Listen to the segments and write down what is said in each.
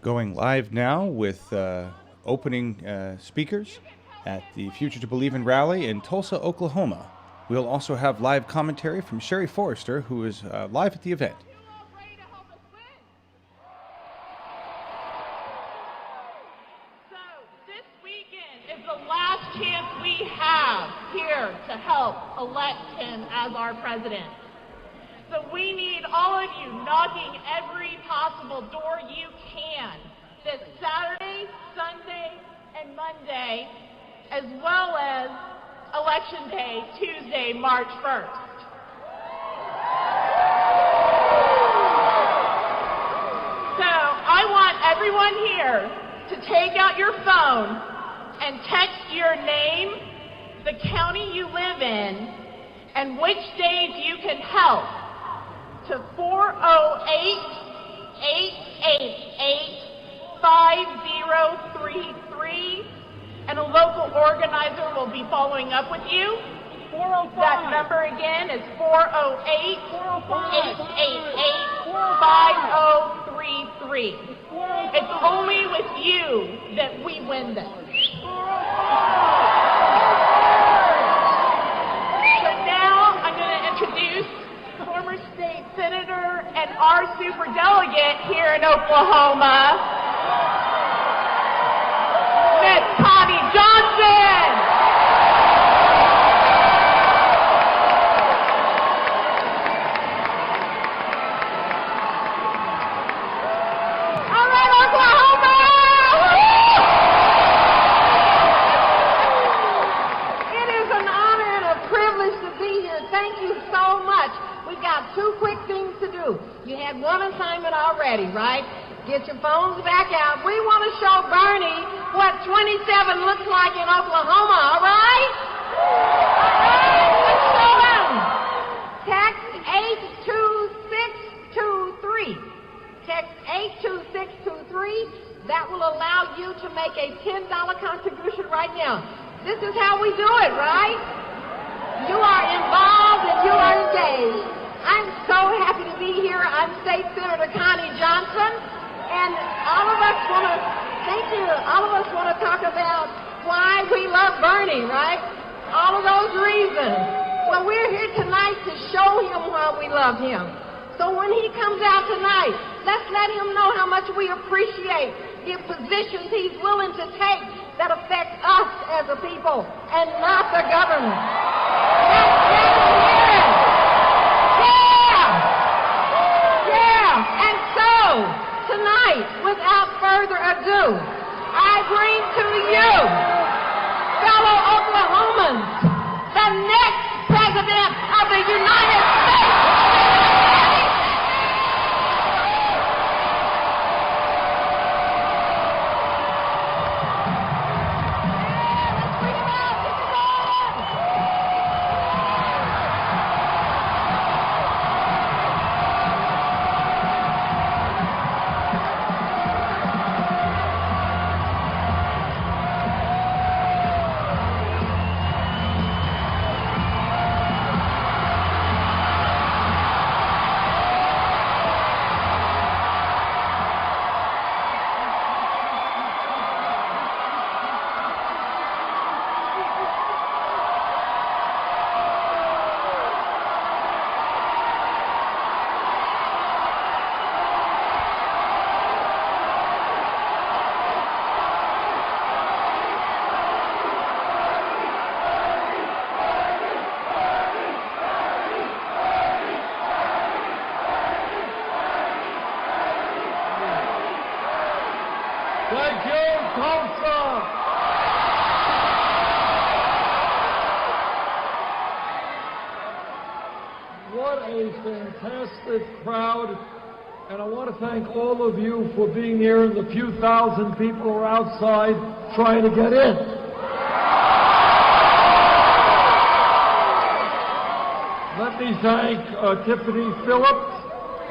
going live now with opening speakers at the Future to Believe in rally in Tulsa, Oklahoma. We'll also have live commentary from Sherry Forrester, who is live at the event. So this weekend is the last chance we have here to help elect him as our president. So we need all of you knocking every possible door you can this Saturday, Sunday, and Monday, as well as Election Day, Tuesday, March 1st. So I want everyone here to take out your phone and text your name, the county you live in, and which days you can help to 408-888-5033, and a local organizer will be following up with you. 405. That number again is 408-888-5033. It's only with you that we win this. So now I'm going to introduce former state senator and our superdelegate here in Oklahoma, Miss Connie Johnson. All right, Oklahoma! It is an honor and a privilege to be here. Thank you so much. We've got two quick things to do. You had one assignment already, right? Get your phones back out. We want to show Bernie what 27 looks like in Oklahoma, all right? All right, let's show him. Text 82623. Text 82623. That will allow you to make a $10 contribution right now. This is how we do it, right? You are involved and you are engaged. I'm so happy to be here. I'm State Senator Connie Johnson, and all of us want to, thank you, all of us want to talk about why we love Bernie, right? All of those reasons. Well, we're here tonight to show him why we love him. So when he comes out tonight, let's let him know how much we appreciate the positions he's willing to take that affect us as a people and not the government. Let's get him here. Yeah! And so, tonight, without further ado, I bring to you, fellow Oklahomans, the next President of the United States. Thank you, Tulsa! What a fantastic crowd, and I want to thank all of you for being here and the few thousand people who are outside trying to get in. Let me thank Tiffany Phillips,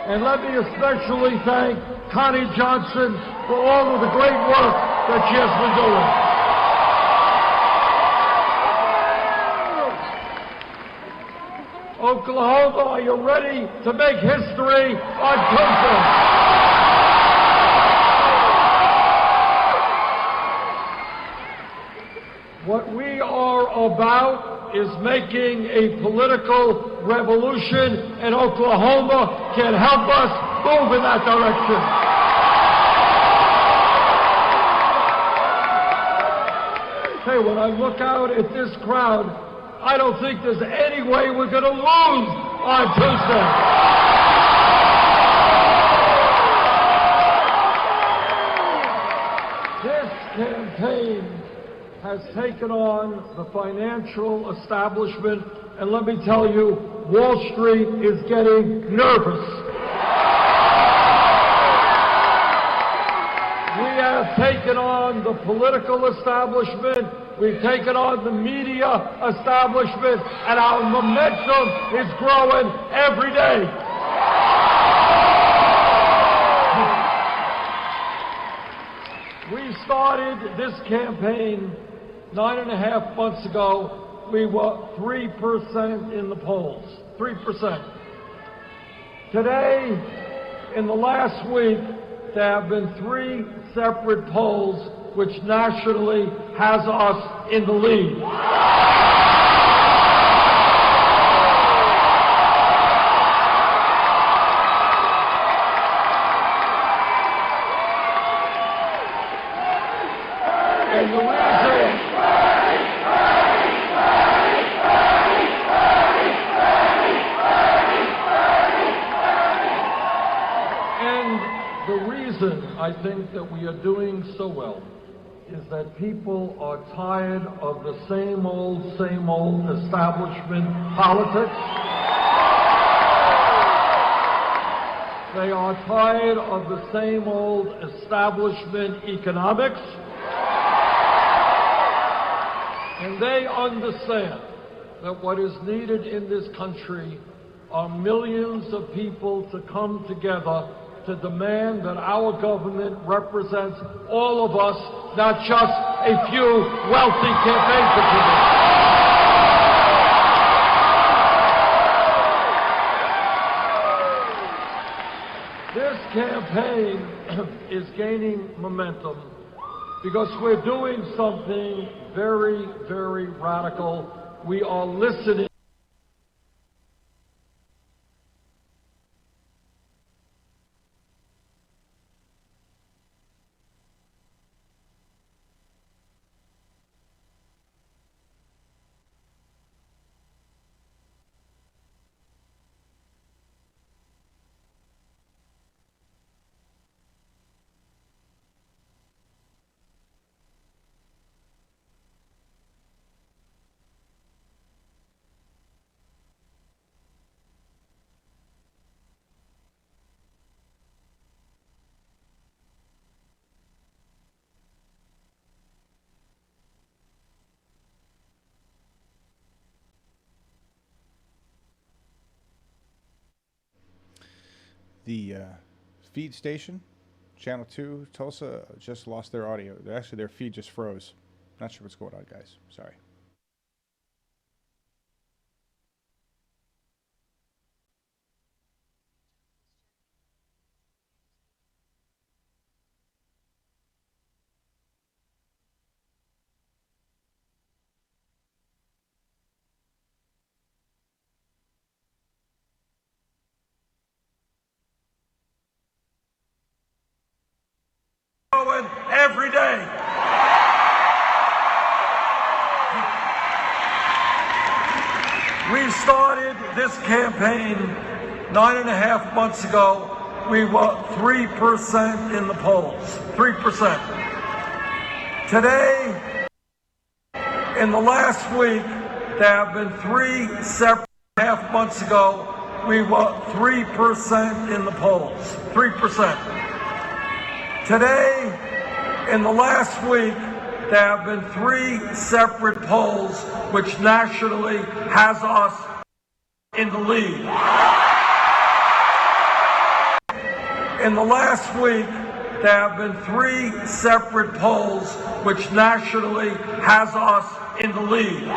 and let me especially thank Connie Johnson for all of the great work that she has been doing. Oklahoma, are you ready to make history on Tulsa? What we are about is making a political revolution, and Oklahoma can help us move in that direction. Hey, when I look out at this crowd, I don't think there's any way we're going to lose on Tuesday. This campaign has taken on the financial establishment, and let me tell you, Wall Street is getting nervous. We have taken on the political establishment, we've taken on the media establishment, and our momentum is growing every day. We started this campaign 9.5 months ago. We were 3% in the polls, 3%. Today, in the last week, there have been 3 separate polls which nationally has us in the lead. And the reason I think that we are doing so well is that people are tired of the same old establishment politics. They are tired of the same old establishment economics. And they understand that what is needed in this country are millions of people to come together to demand that our government represents all of us, not just a few wealthy campaign contributors. This campaign is gaining momentum because we're doing something very, very radical. We are listening. The feed station, Channel 2, Tulsa, just lost their audio. Actually, their feed just froze. Not sure what's going on, guys. Sorry. Every day. We started this campaign 9.5 months ago. We were 3% in the polls, 3%. Today, in the last week, there have been 3 separate. 9.5 months ago, we were 3% in the polls, 3%. Today, in the last week, there have been 3 separate polls which nationally has us in the lead. In the last week, there have been 3 separate polls which nationally has us in the lead.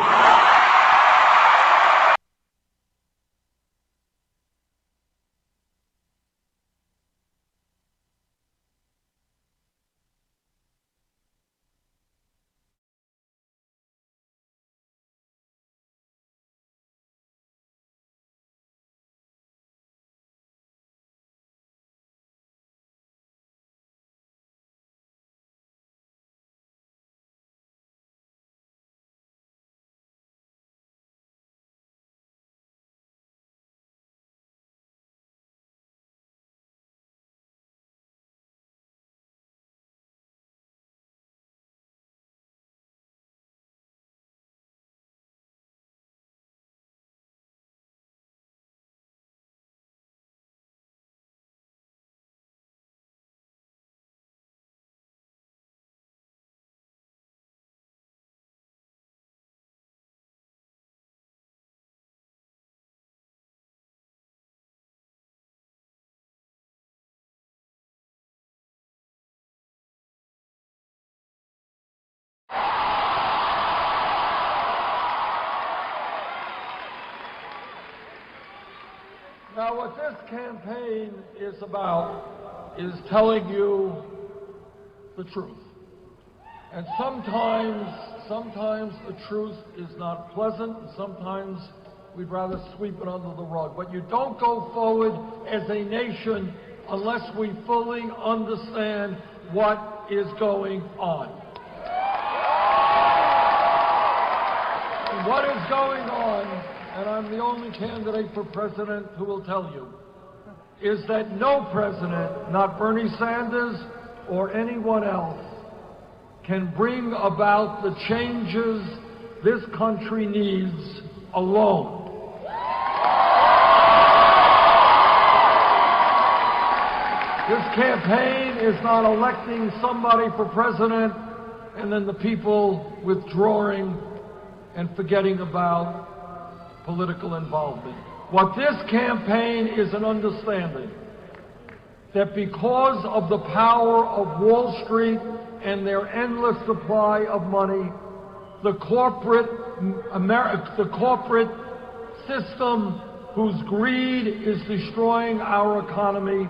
Now, what this campaign is about is telling you the truth. And sometimes the truth is not pleasant, and sometimes we'd rather sweep it under the rug. But you don't go forward as a nation unless we fully understand what is going on. And what is going on, and I'm the only candidate for president who will tell you, is that no president, not Bernie Sanders or anyone else, can bring about the changes this country needs alone. This campaign is not electing somebody for president and then the people withdrawing and forgetting about political involvement. What this campaign is an understanding that because of the power of Wall Street and their endless supply of money, the corporate system whose greed is destroying our economy,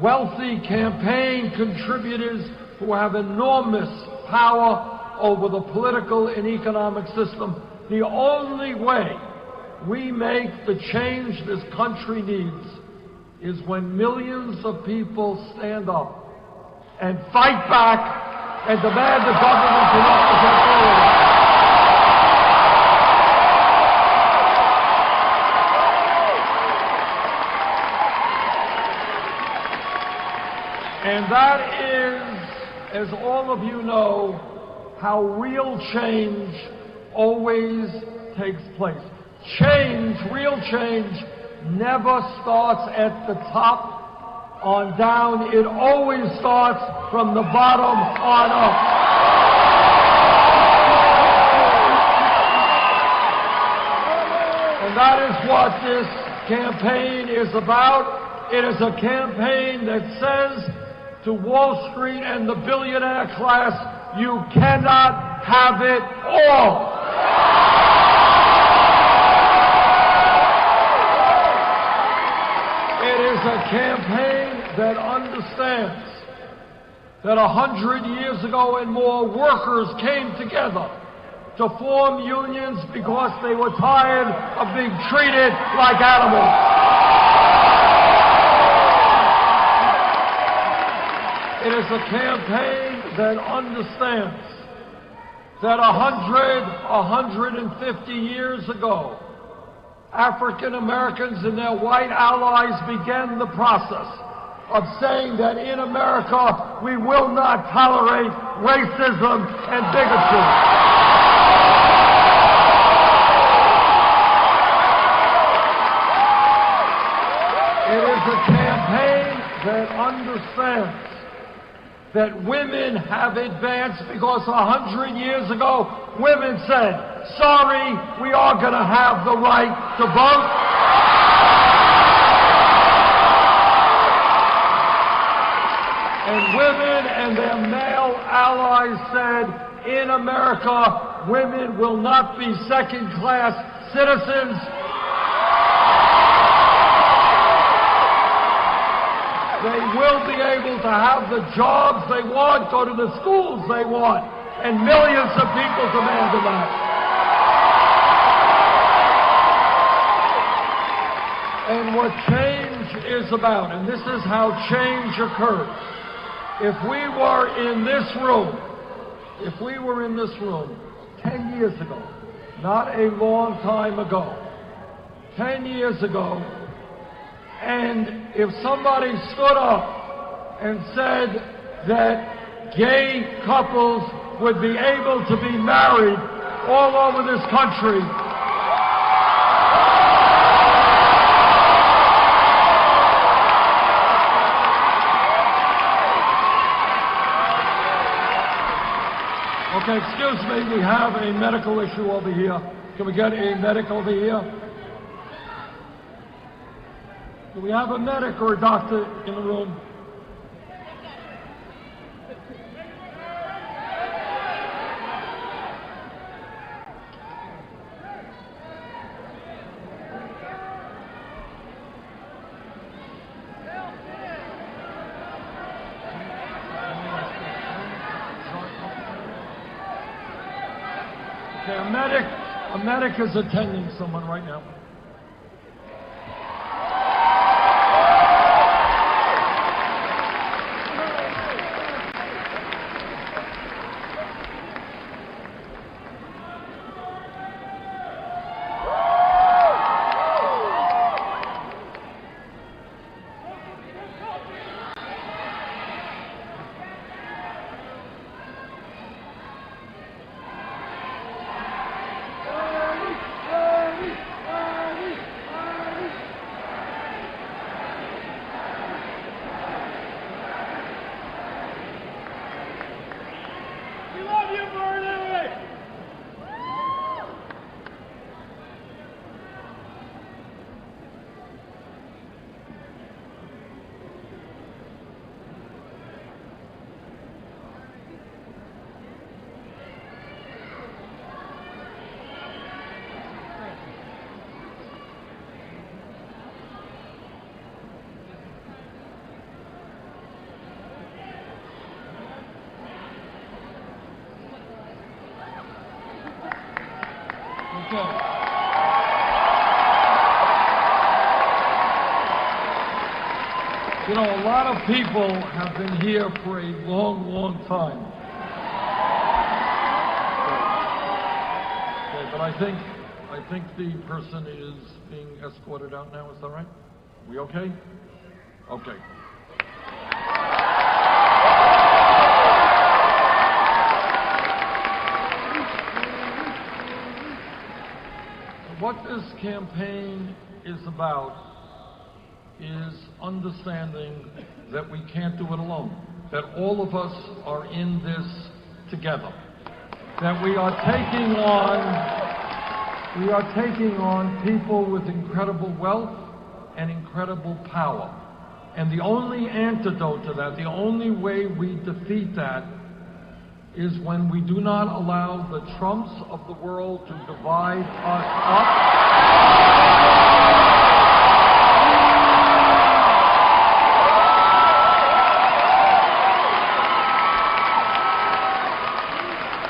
wealthy campaign contributors who have enormous power over the political and economic system. The only way we make the change this country needs is when millions of people stand up and fight back and demand the government to represent authority. And that is, as all of you know, how real change always takes place. Change, real change, never starts at the top on down. It always starts from the bottom on up. And that is what this campaign is about. It is a campaign that says to Wall Street and the billionaire class, you cannot have it all. It is a campaign that understands that 100 years ago and more, workers came together to form unions because they were tired of being treated like animals. It is a campaign that understands that 150 years ago, African Americans and their white allies began the process of saying that in America we will not tolerate racism and bigotry. It is a campaign that understands that women have advanced because 100 years ago, women said, sorry, we are going to have the right to vote. And women and their male allies said, in America, women will not be second-class citizens. They will be able to have the jobs they want, go to the schools they want, and millions of people demanded that. And what change is about, and this is how change occurs. If we were in this room 10 years ago, not a long time ago, 10 years ago, and if somebody stood up and said that gay couples would be able to be married all over this country, okay, excuse me, we have a medical issue over here. Can we get a medic over here? Do we have a medic or a doctor in the room? Okay, a medic is attending someone right now. You know, a lot of people have been here for a long, long time. Okay, but I think the person is being escorted out now. Is that right? We okay? Okay. What this campaign is about is understanding that we can't do it alone, that all of us are in this together, that we are taking on people with incredible wealth and incredible power. And the only antidote to that, the only way we defeat that, is when we do not allow the Trumps of the world to divide us up.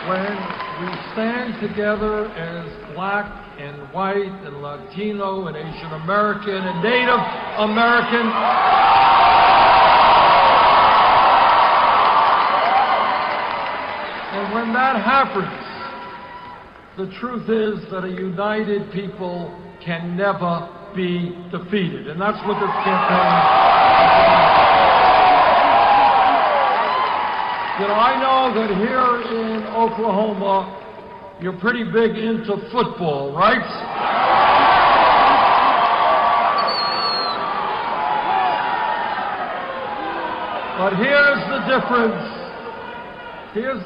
When we stand together as black and white and Latino and Asian American and Native American, and when that happens, the truth is that a united people can never be defeated. And that's what this campaign is. You know, I know that here in Oklahoma, you're pretty big into football, right? But here's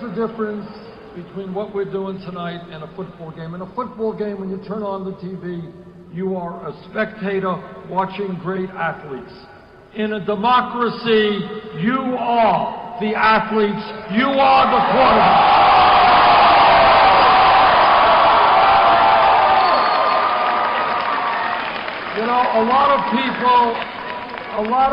the difference between what we're doing tonight and a football game. In a football game, when you turn on the TV, you are a spectator watching great athletes. In a democracy, you are the athletes, you are the quarterback. You know, a lot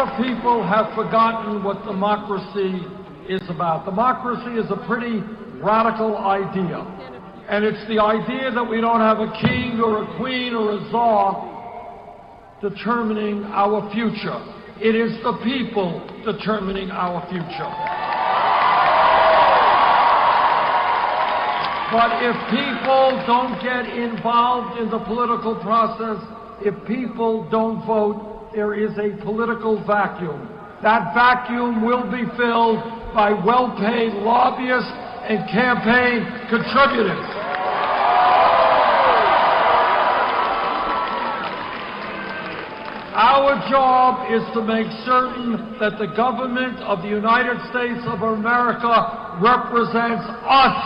of people have forgotten what democracy is about. Democracy is a pretty radical idea. And it's the idea that we don't have a king or a queen or a czar determining our future. It is the people determining our future. But if people don't get involved in the political process, if people don't vote, there is a political vacuum. That vacuum will be filled by well-paid lobbyists and campaign contributors. Our job is to make certain that the government of the United States of America represents us,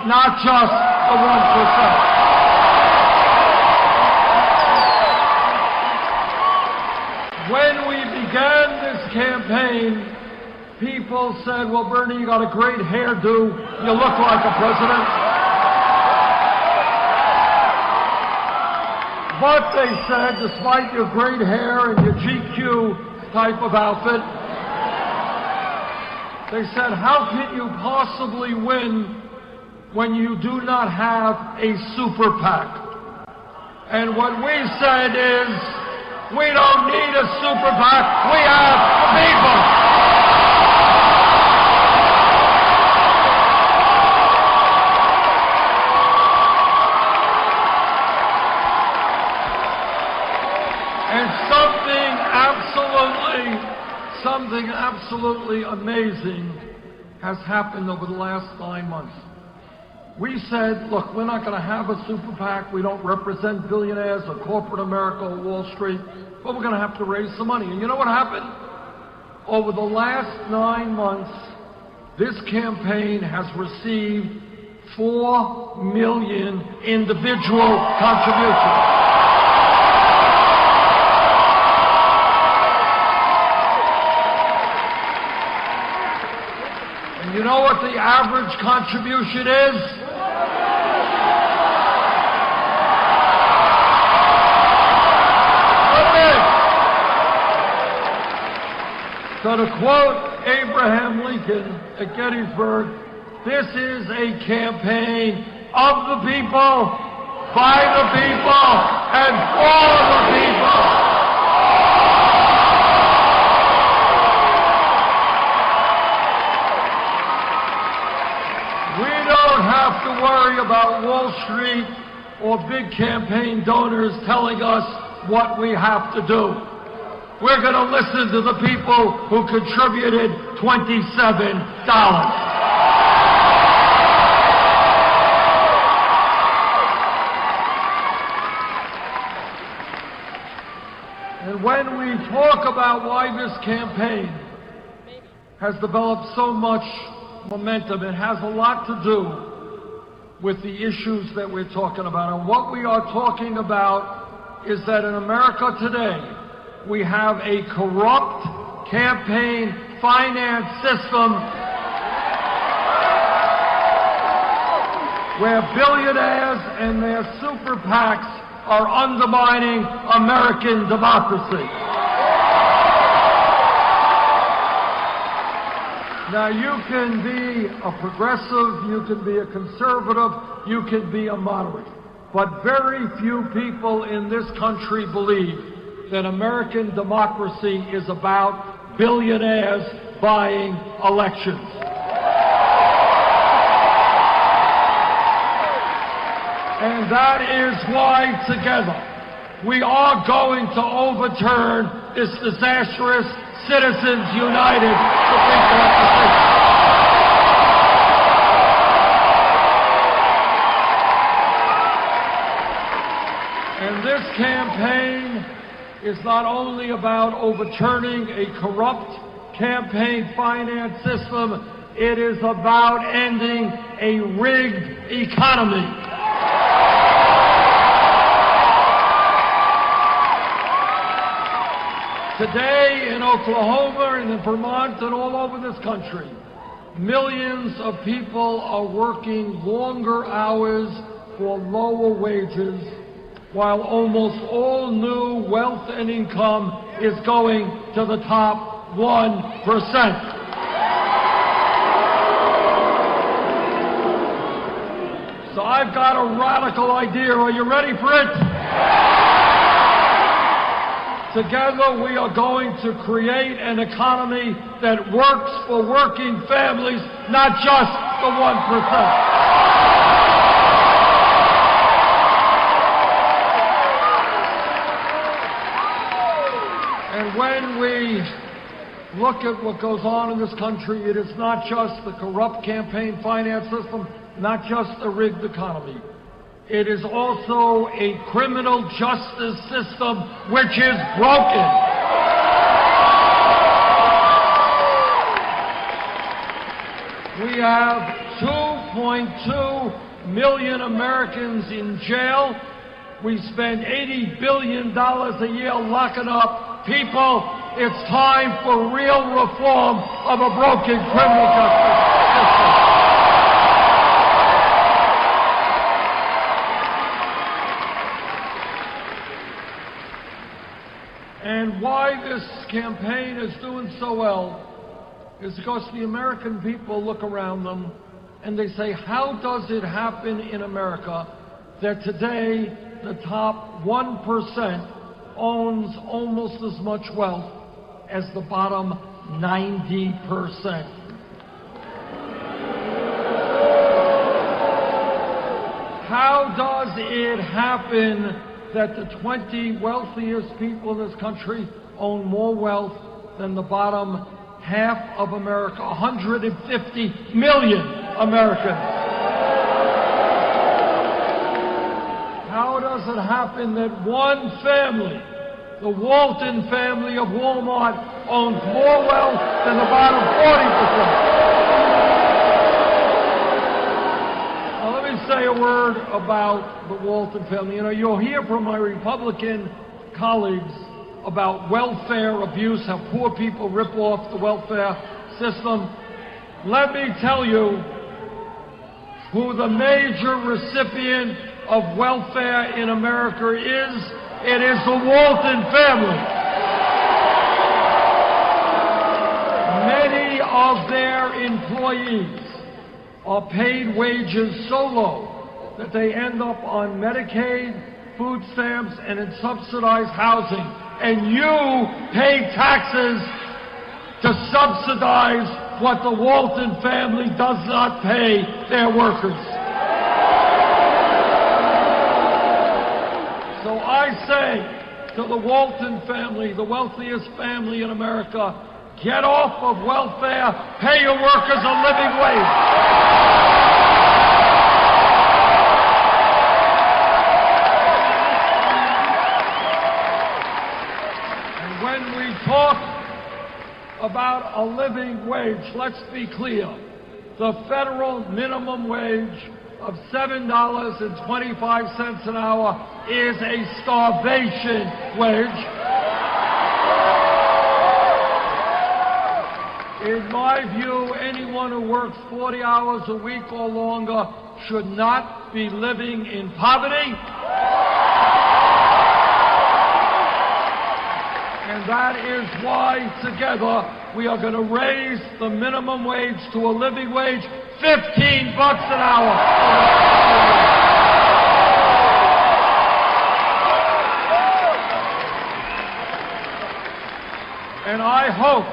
not just the 1%. When we began this campaign, people said, well, Bernie, you got a great hairdo. You look like a president. But they said, despite your great hair and your GQ type of outfit, they said, how can you possibly win when you do not have a super PAC. And what we said is, we don't need a super PAC, we have the people. And something absolutely amazing has happened over the last 9 months. We said, look, we're not going to have a super PAC. We don't represent billionaires or corporate America or Wall Street, but we're going to have to raise some money. And you know what happened? Over the last 9 months, this campaign has received 4 million individual contributions. You know what the average contribution is? So to quote Abraham Lincoln at Gettysburg, this is a campaign of the people, by the people, and for the people. Have to worry about Wall Street or big campaign donors telling us what we have to do. We're going to listen to the people who contributed $27. And when we talk about why this campaign has developed so much momentum, it has a lot to do with the issues that we're talking about. And what we are talking about is that in America today, we have a corrupt campaign finance system where billionaires and their super PACs are undermining American democracy. Now, you can be a progressive, you can be a conservative, you can be a moderate. But very few people in this country believe that American democracy is about billionaires buying elections. And that is why, together, we are going to overturn this disastrous Citizens United Supreme Court decision. And this campaign is not only about overturning a corrupt campaign finance system, it is about ending a rigged economy. Today in Oklahoma and in Vermont and all over this country, millions of people are working longer hours for lower wages, while almost all new wealth and income is going to the top 1%. So I've got a radical idea. Are you ready for it? Together, we are going to create an economy that works for working families, not just the 1%. And when we look at what goes on in this country, it is not just the corrupt campaign finance system, not just the rigged economy. It is also a criminal justice system which is broken. We have 2.2 million Americans in jail. We spend $80 billion a year locking up people. It's time for real reform of a broken criminal justice system. And why this campaign is doing so well is because the American people look around them and they say, how does it happen in America that today the top 1% owns almost as much wealth as the bottom 90%? How does it happen that the 20 wealthiest people in this country own more wealth than the bottom half of America, 150 million Americans? How does it happen that one family, the Walton family of Walmart, owns more wealth than the bottom 40%? Say a word about the Walton family. You know, you'll hear from my Republican colleagues about welfare abuse, how poor people rip off the welfare system. Let me tell you who the major recipient of welfare in America is. It is the Walton family. Many of their employees are paid wages so low that they end up on Medicaid, food stamps, and in subsidized housing. And you pay taxes to subsidize what the Walton family does not pay their workers. So I say to the Walton family, the wealthiest family in America, get off of welfare, pay your workers a living wage. And when we talk about a living wage, let's be clear. The federal minimum wage of $7.25 an hour is a starvation wage. In my view, anyone who works 40 hours a week or longer should not be living in poverty. And that is why together we are going to raise the minimum wage to a living wage, $15 an hour. And I hope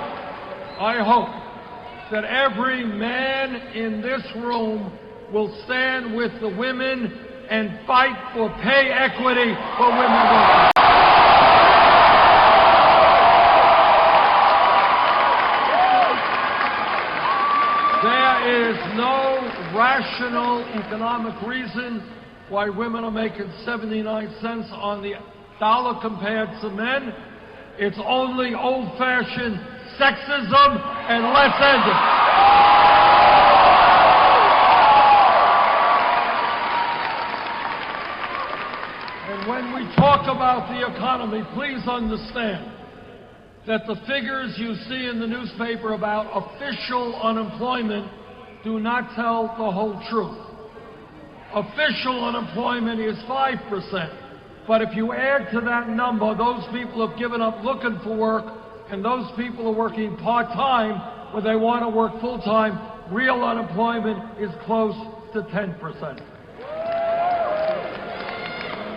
that every man in this room will stand with the women and fight for pay equity for women workers. There is no rational economic reason why women are making 79 cents on the dollar compared to men. It's only old-fashioned sexism, and let's end it. And when we talk about the economy, please understand that the figures you see in the newspaper about official unemployment do not tell the whole truth. Official unemployment is 5%. But if you add to that number those people who have given up looking for work and those people who are working part-time where they want to work full-time, real unemployment is close to 10%.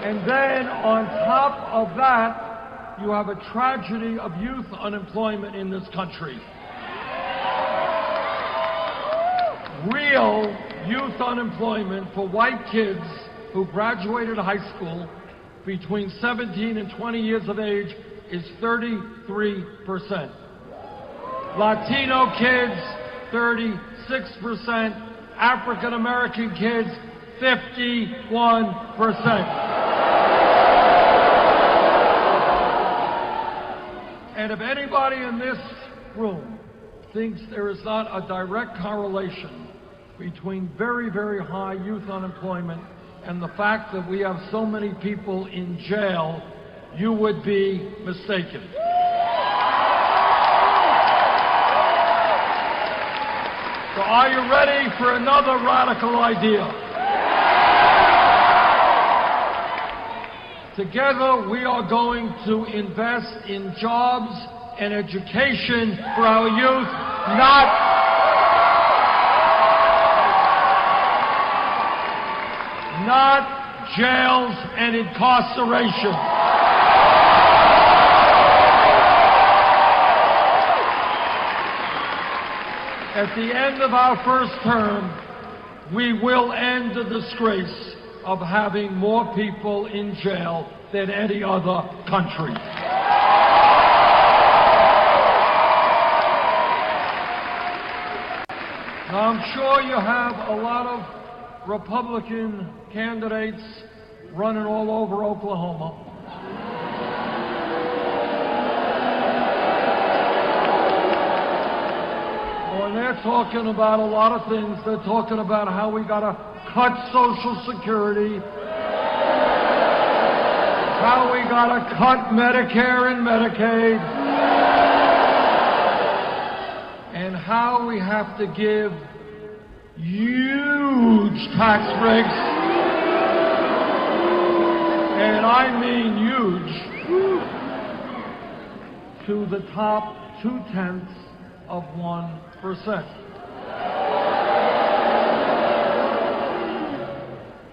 And then on top of that, you have a tragedy of youth unemployment in this country. Real youth unemployment for white kids who graduated high school between 17 and 20 years of age is 33%. Latino kids, 36%. African American kids, 51%. And if anybody in this room thinks there is not a direct correlation between very, very high youth unemployment and the fact that we have so many people in jail, you would be mistaken. So are you ready for another radical idea? Together we are going to invest in jobs and education for our youth, not not jails and incarceration. At the end of our first term, we will end the disgrace of having more people in jail than any other country. Now, I'm sure you have a lot of Republican candidates running all over Oklahoma. And they're talking about a lot of things. They're talking about how we got to cut Social Security, how we got to cut Medicare and Medicaid, and how we have to give huge tax breaks, and I mean huge, to the top 0.2%.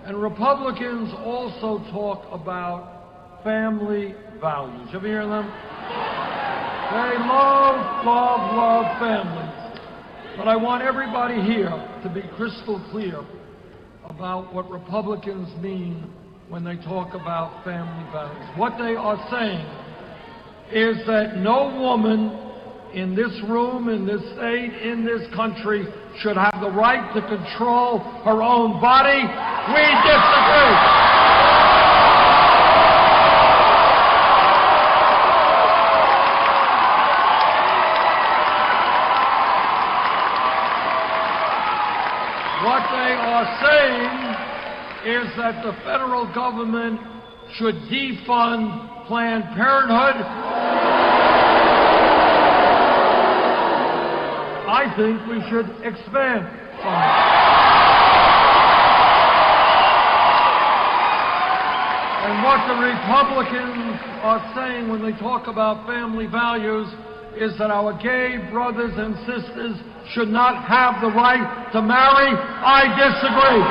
And Republicans also talk about family values. You ever hear them? They love families. But I want everybody here to be crystal clear about what Republicans mean when they talk about family values. What they are saying is that no woman in this room, in this state, in this country should have the right to control her own body. We disagree. What they are saying is that the federal government should defund Planned Parenthood. I think we should expand funding. And what the Republicans are saying when they talk about family values is that our gay brothers and sisters should not have the right to marry. I disagree.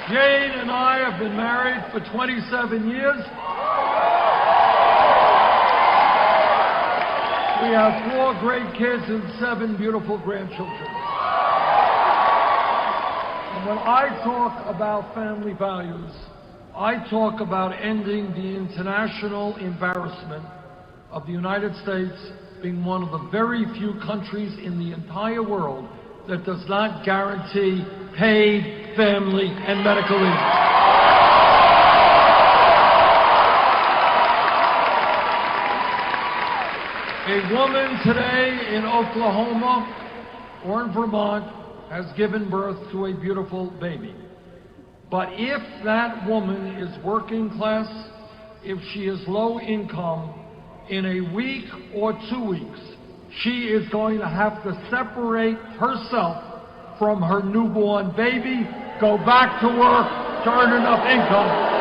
Jane and I have been married for 27 years. We have 4 great kids and 7 beautiful grandchildren. And when I talk about family values, I talk about ending the international embarrassment of the United States being one of the very few countries in the entire world that does not guarantee paid family and medical leave. A woman today in Oklahoma or in Vermont has given birth to a beautiful baby. But if that woman is working class, if she is low income, in a week or 2 weeks, she is going to have to separate herself from her newborn baby, go back to work to earn enough income.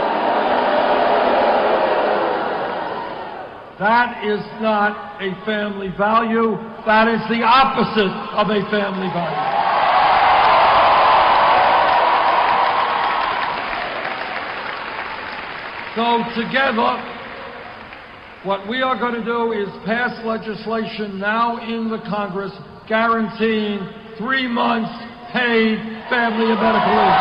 That is not a family value. That is the opposite of a family value. So together, what we are going to do is pass legislation now in the Congress guaranteeing 3 months paid family and medical leave.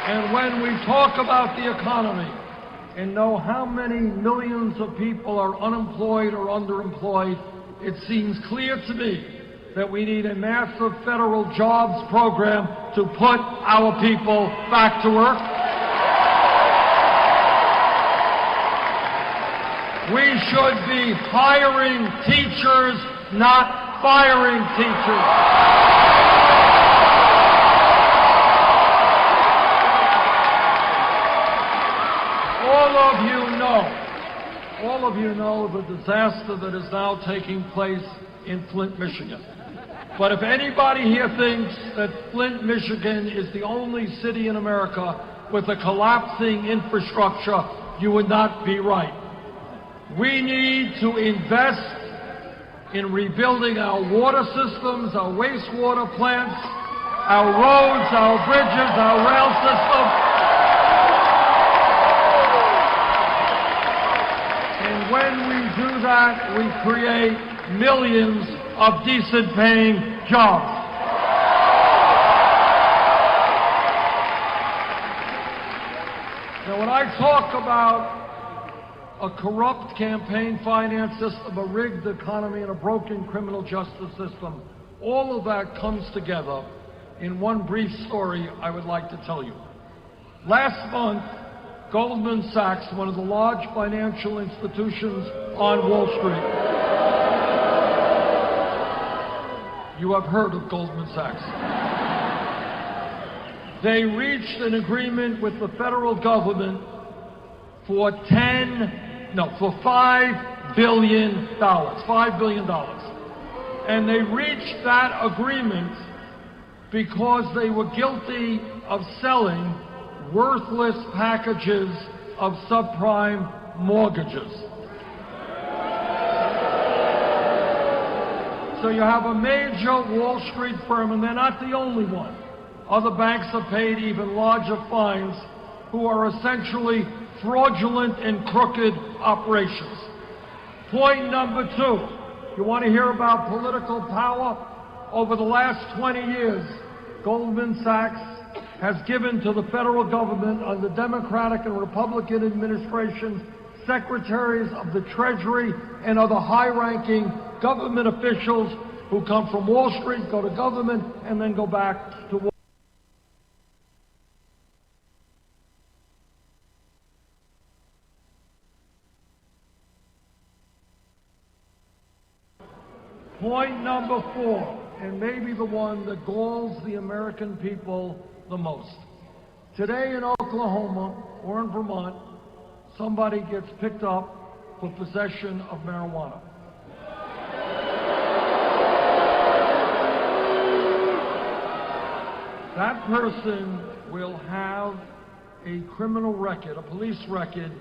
And when we talk about the economy and know how many millions of people are unemployed or underemployed, it seems clear to me that we need a massive federal jobs program to put our people back to work. We should be hiring teachers, not firing teachers. All of you know the disaster that is now taking place in Flint, Michigan. But if anybody here thinks that Flint, Michigan is the only city in America with a collapsing infrastructure, you would not be right. We need to invest in rebuilding our water systems, our wastewater plants, our roads, our bridges, our rail system. And when we do that, we create millions of decent paying jobs. Now, when I talk about a corrupt campaign finance system, a rigged economy, and a broken criminal justice system, all of that comes together in one brief story I would like to tell you. Last month, Goldman Sachs, one of the large financial institutions on Wall Street, you have heard of Goldman Sachs, they reached an agreement with the federal government for $5 billion. $5 billion. And they reached that agreement because they were guilty of selling worthless packages of subprime mortgages. So you have a major Wall Street firm, and they're not the only one. Other banks have paid even larger fines who are essentially fraudulent and crooked operations. Point number two, you want to hear about political power? Over the last 20 years, Goldman Sachs has given to the federal government under Democratic and Republican administrations secretaries of the Treasury and other high-ranking government officials who come from Wall Street, go to government, and then go back to Wall Street. Point number four, and maybe the one that galls the American people the most. Today in Oklahoma or in Vermont, somebody gets picked up for possession of marijuana. That person will have a criminal record, a police record,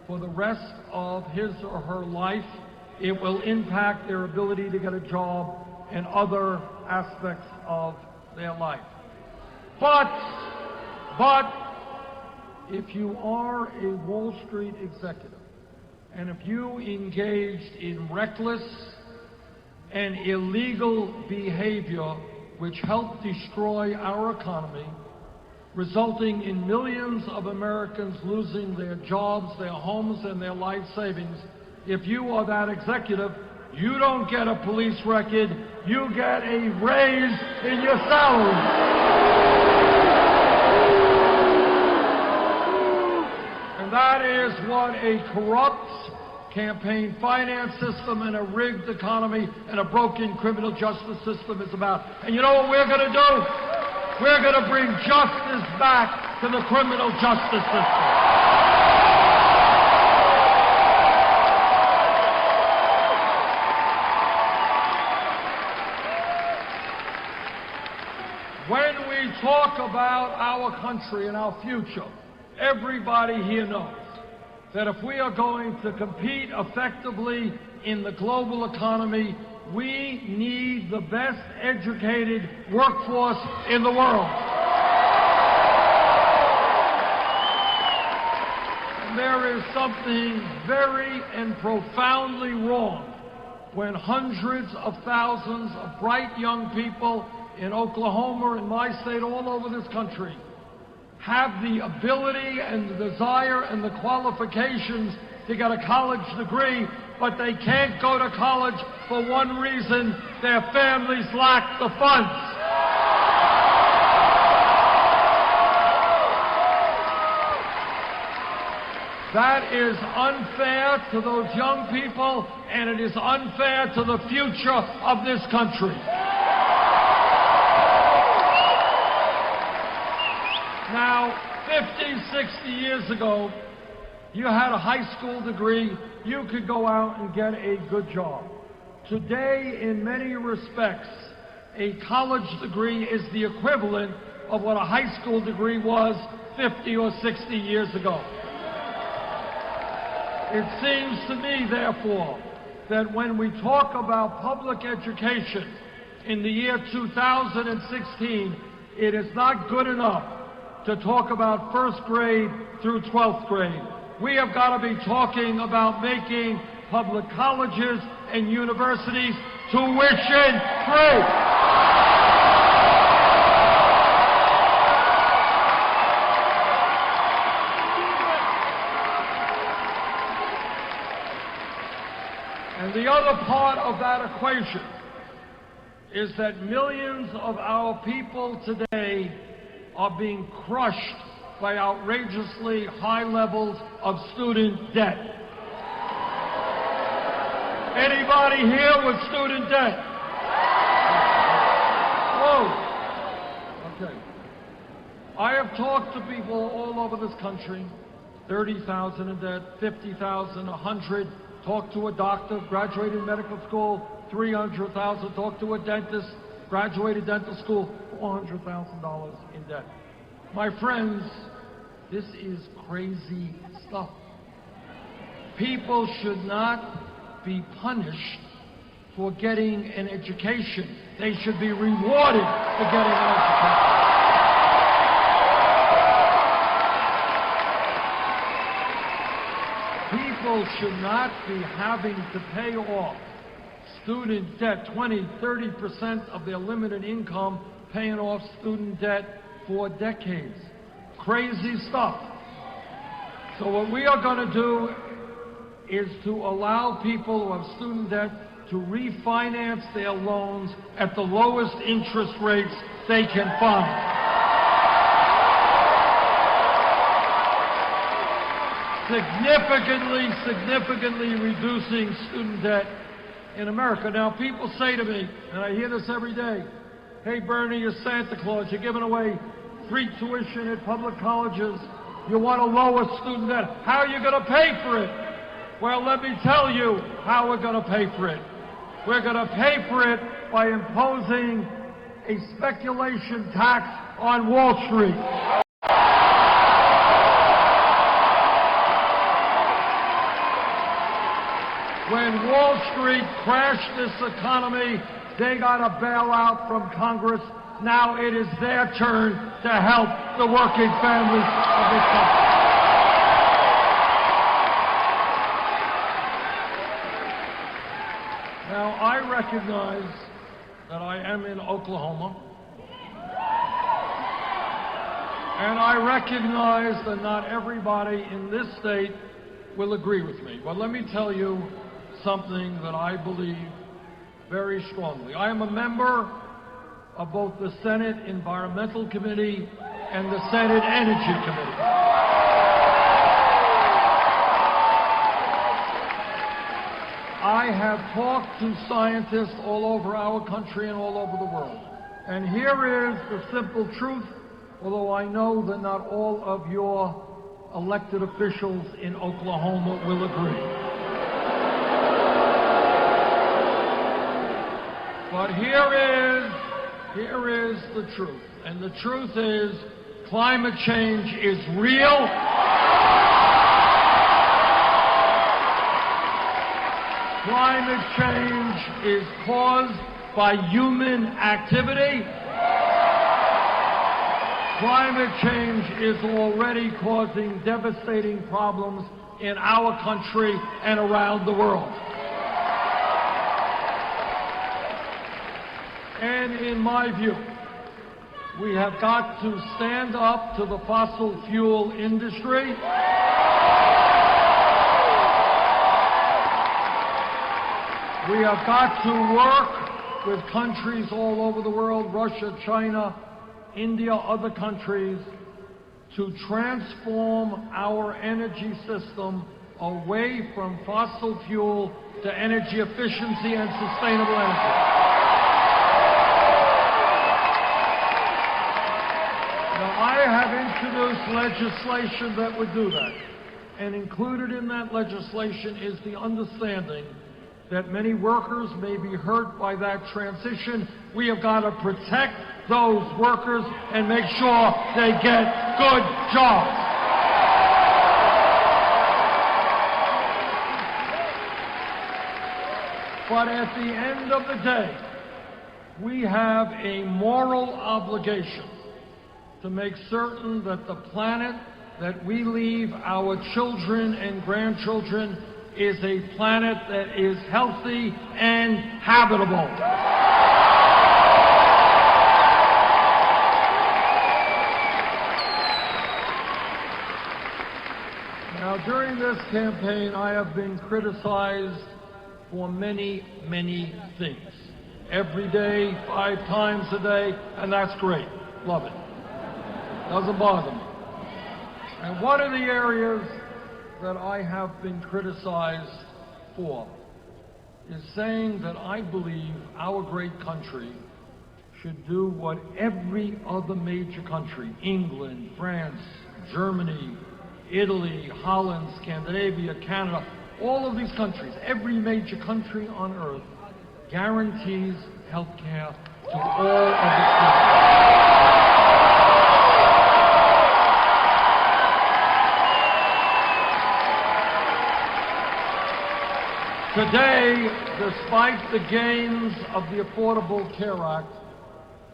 for the rest of his or her life. It will impact their ability to get a job and other aspects of their life. But if you are a Wall Street executive, and if you engaged in reckless and illegal behavior which helped destroy our economy, resulting in millions of Americans losing their jobs, their homes, and their life savings, if you are that executive, you don't get a police record, you get a raise in your salary. And that is what a corrupt campaign finance system and a rigged economy and a broken criminal justice system is about. And you know what we're going to do? We're going to bring justice back to the criminal justice system. When we talk about our country and our future, everybody here knows that if we are going to compete effectively in the global economy, we need the best educated workforce in the world. And there is something very and profoundly wrong when hundreds of thousands of bright young people in Oklahoma, in my state, all over this country, have the ability and the desire and the qualifications to get a college degree, but they can't go to college for one reason: their families lack the funds. That is unfair to those young people, and it is unfair to the future of this country. Now, 50, 60 years ago, you had a high school degree, you could go out and get a good job. Today, in many respects, a college degree is the equivalent of what a high school degree was 50 or 60 years ago. It seems to me, therefore, that when we talk about public education in the year 2016, it is not good enough to talk about first grade through 12th grade. We have got to be talking about making public colleges and universities tuition free. And the other part of that equation is that millions of our people today are being crushed by outrageously high levels of student debt. Anybody here with student debt? Whoa. Okay. I have talked to people all over this country, 30,000 in debt, 50,000, 100. Talked to a doctor, graduated medical school, 300,000. Talked to a dentist, graduated dental school, $400,000 in debt. My friends, this is crazy stuff. People should not be punished for getting an education. They should be rewarded for getting an education. People should not be having to pay off student debt, 20, 30% of their limited income, paying off student debt for decades. Crazy stuff. So what we are going to do is to allow people who have student debt to refinance their loans at the lowest interest rates they can find. Significantly reducing student debt in America. Now, people say to me, and I hear this every day, hey, Bernie, you're Santa Claus. You're giving away free tuition at public colleges. You want to lower student debt. How are you going to pay for it? Well, let me tell you how we're going to pay for it. We're going to pay for it by imposing a speculation tax on Wall Street. When Wall Street crashed this economy, they got a bailout from Congress. Now it is their turn to help the working families of this country. Now, I recognize that I am in Oklahoma, and I recognize that not everybody in this state will agree with me. But let me tell you something that I believe very strongly. I am a member of both the Senate Environmental Committee and the Senate Energy Committee. I have talked to scientists all over our country and all over the world. And here is the simple truth, although I know that not all of your elected officials in Oklahoma will agree. But here is the truth. And the truth is, climate change is real. Climate change is caused by human activity. Climate change is already causing devastating problems in our country and around the world. And in my view, we have got to stand up to the fossil fuel industry. We have got to work with countries all over the world, Russia, China, India, other countries, to transform our energy system away from fossil fuel to energy efficiency and sustainable energy. Now, I have introduced legislation that would do that. And included in that legislation is the understanding that many workers may be hurt by that transition. We have got to protect those workers and make sure they get good jobs. But at the end of the day, we have a moral obligation to make certain that the planet that we leave our children and grandchildren is a planet that is healthy and habitable. Now, during this campaign, I have been criticized for many, many things. Every day, 5 times a day, and that's great. Love it. Doesn't bother me. And one of the areas that I have been criticized for is saying that I believe our great country should do what every other major country, England, France, Germany, Italy, Holland, Scandinavia, Canada, all of these countries, every major country on earth guarantees health care to all of its people. Today, despite the gains of the Affordable Care Act,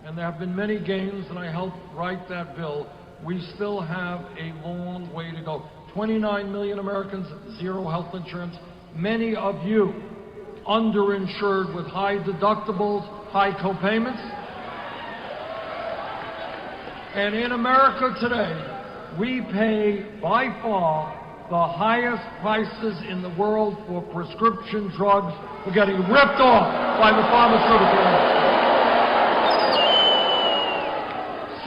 and there have been many gains, and I helped write that bill, we still have a long way to go. 29 million Americans, zero health insurance. Many of you underinsured with high deductibles, high co-payments. And in America today, we pay by far the highest prices in the world for prescription drugs. We're getting ripped off by the pharmaceutical industry.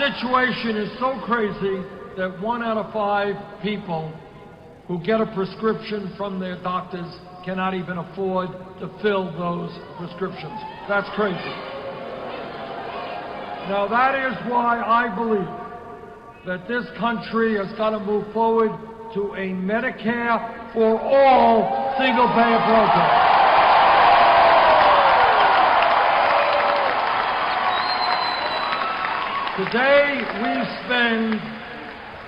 Situation is so crazy that 1 out of 5 people who get a prescription from their doctors cannot even afford to fill those prescriptions. That's crazy. Now, that is why I believe that this country has got to move forward to a Medicare for all single-payer program. Today, we spend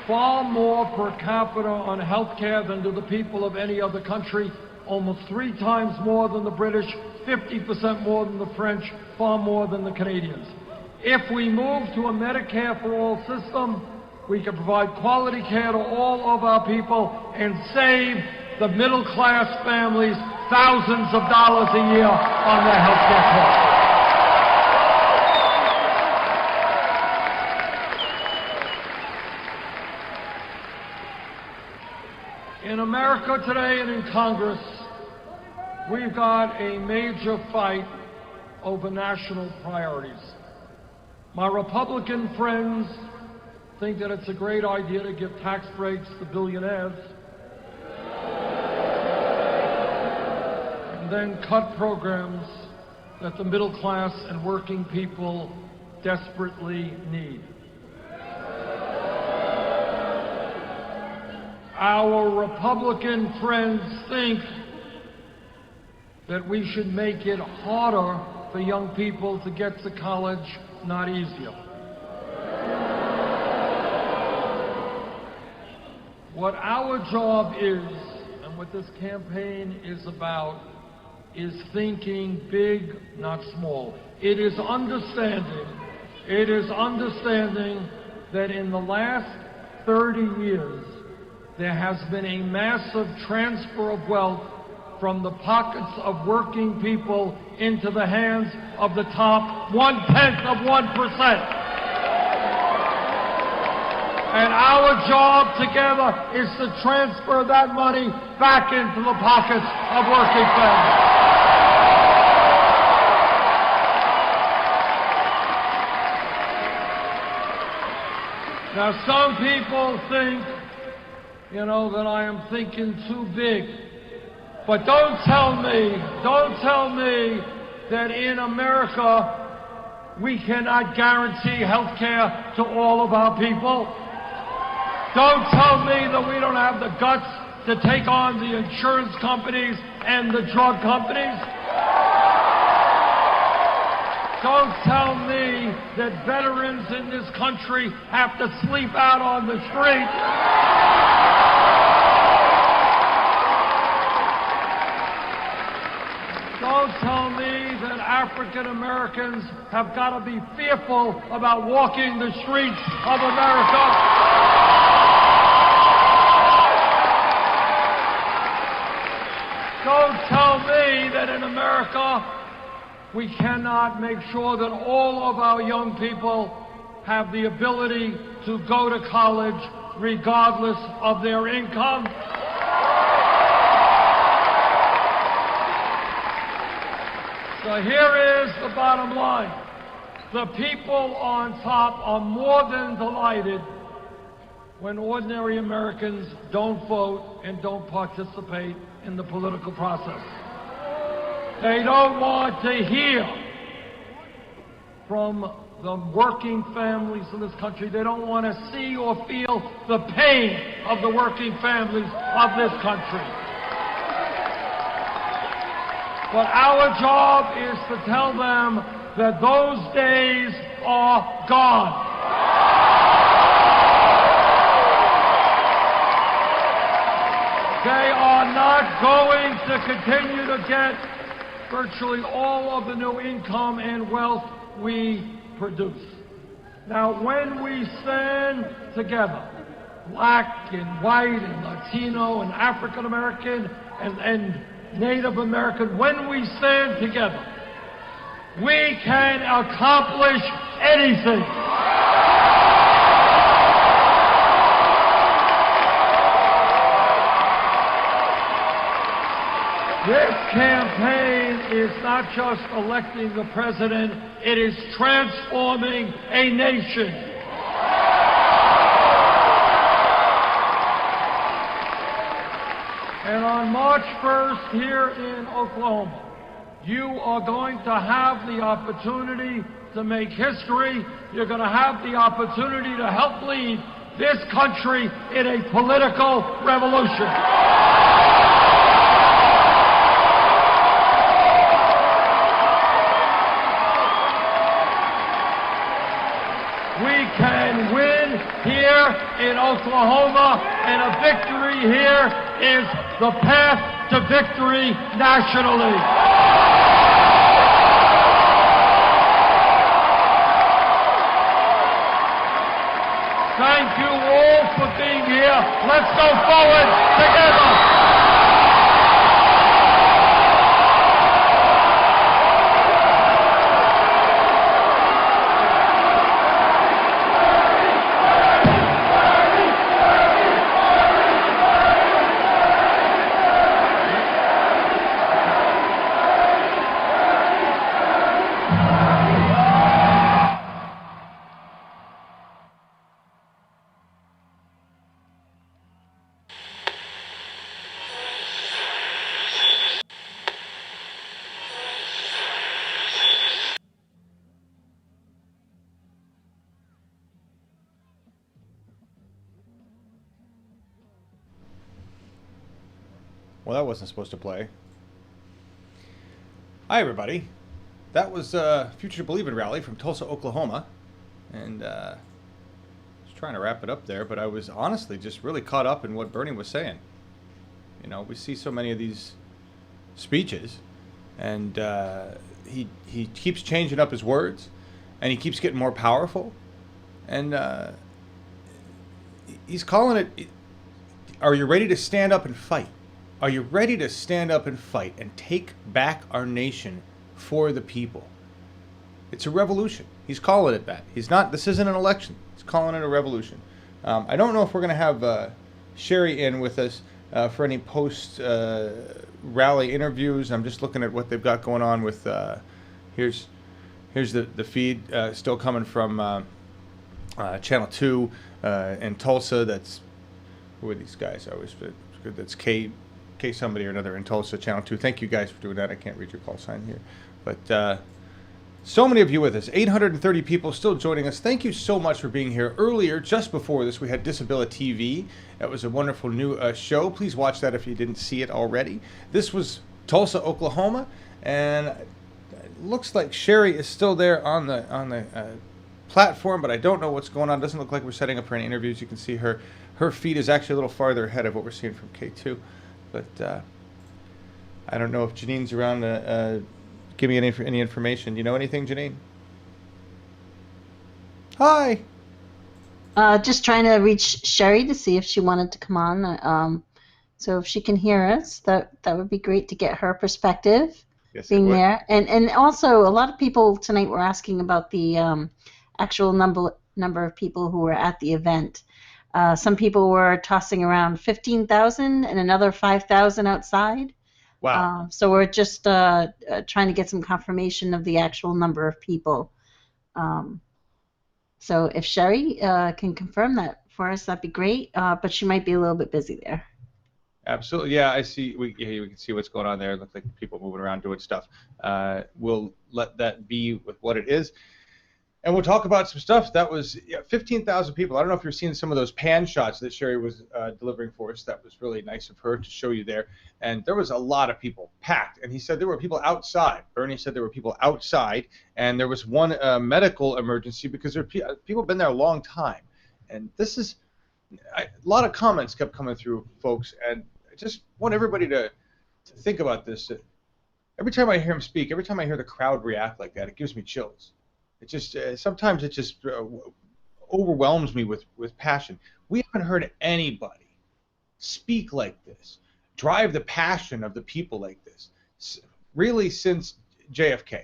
far more per capita on health care than do the people of any other country, almost 3 times more than the British, 50% more than the French, far more than the Canadians. If we move to a Medicare for all system, we can provide quality care to all of our people and save the middle-class families thousands of dollars a year on their health care costs. In America today and in Congress, we've got a major fight over national priorities. My Republican friends think that it's a great idea to give tax breaks to billionaires and then cut programs that the middle class and working people desperately need. Our Republican friends think that we should make it harder for young people to get to college, not easier. What our job is, and what this campaign is about, is thinking big, not small. It is understanding that in the last 30 years, there has been a massive transfer of wealth from the pockets of working people into the hands of the top 0.1%. And our job together is to transfer that money back into the pockets of working families. Now, some people think, that I am thinking too big. But don't tell me that in America we cannot guarantee health care to all of our people. Don't tell me that we don't have the guts to take on the insurance companies and the drug companies. Don't tell me that veterans in this country have to sleep out on the street. Don't tell me that African Americans have got to be fearful about walking the streets of America. Don't tell me that in America we cannot make sure that all of our young people have the ability to go to college regardless of their income. So here is the bottom line. The people on top are more than delighted when ordinary Americans don't vote and don't participate in the political process. They don't want to hear from the working families in this country. They don't want to see or feel the pain of the working families of this country. But our job is to tell them that those days are gone. They are not going to continue to get virtually all of the new income and wealth we produce. Now, when we stand together, black and white and Latino and African American and Native American, when we stand together, we can accomplish anything. This campaign is not just electing the president, it is transforming a nation. And on March 1st here in Oklahoma, you are going to have the opportunity to make history. You're going to have the opportunity to help lead this country in a political revolution. We can win here in Oklahoma, and a victory here is the path to victory nationally. Thank you all for being here. Let's go forward together. Well, that wasn't supposed to play. Hi, everybody. That was Future to Believe in rally from Tulsa, Oklahoma. And I was trying to wrap it up there, but I was honestly just really caught up in what Bernie was saying. You know, we see so many of these speeches, and he keeps changing up his words, and he keeps getting more powerful. And he's calling it, are you ready to stand up and fight? Are you ready to stand up and fight and take back our nation for the people? It's a revolution. He's calling it that. He's not, this isn't an election. He's calling it a revolution. I don't know if we're going to have Sherry in with us for any post-rally interviews. I'm just looking at what they've got going on with, here's the feed still coming from Channel 2 in Tulsa. That's, who are these guys? I always forget. That's K somebody or another in Tulsa, Channel 2. Thank you guys for doing that. I can't read your call sign here. But so many of you with us. 830 people still joining us. Thank you so much for being here. Earlier, just before this, we had Disability TV. That was a wonderful new show. Please watch that if you didn't see it already. This was Tulsa, Oklahoma, and it looks like Sherry is still there on the platform, but I don't know what's going on. It doesn't look like we're setting up for any interviews. You can see her feed is actually a little farther ahead of what we're seeing from K2, but I don't know if Janine's around to give me any information. You know anything, Janine? Hi. Just trying to reach Sherry to see if she wanted to come on. So if she can hear us, that would be great to get her perspective. Yes, being it would. there. And also a lot of people tonight were asking about the actual number of people who were at the event. Some people were tossing around 15,000 and another 5,000 outside. Wow. So we're just trying to get some confirmation of the actual number of people. So if Sherry can confirm that for us, that'd be great. But she might be a little bit busy there. Absolutely, yeah. I see. We can see what's going on there. It looks like people moving around doing stuff. We'll let that be with what it is, and we'll talk about some stuff. That was 15,000 people. I don't know if you're seeing some of those pan shots that Sherry was delivering for us. That was really nice of her to show you there. And there was a lot of people packed. And he said there were people outside. Bernie said there were people outside, and there was one medical emergency because there are people have been there a long time. And this is a lot of comments kept coming through, folks, and I just want everybody to think about this. Every time I hear him speak, every time I hear the crowd react like that, it gives me chills. It just sometimes it just overwhelms me with passion. We haven't heard anybody speak like this, drive the passion of the people like this, really since JFK.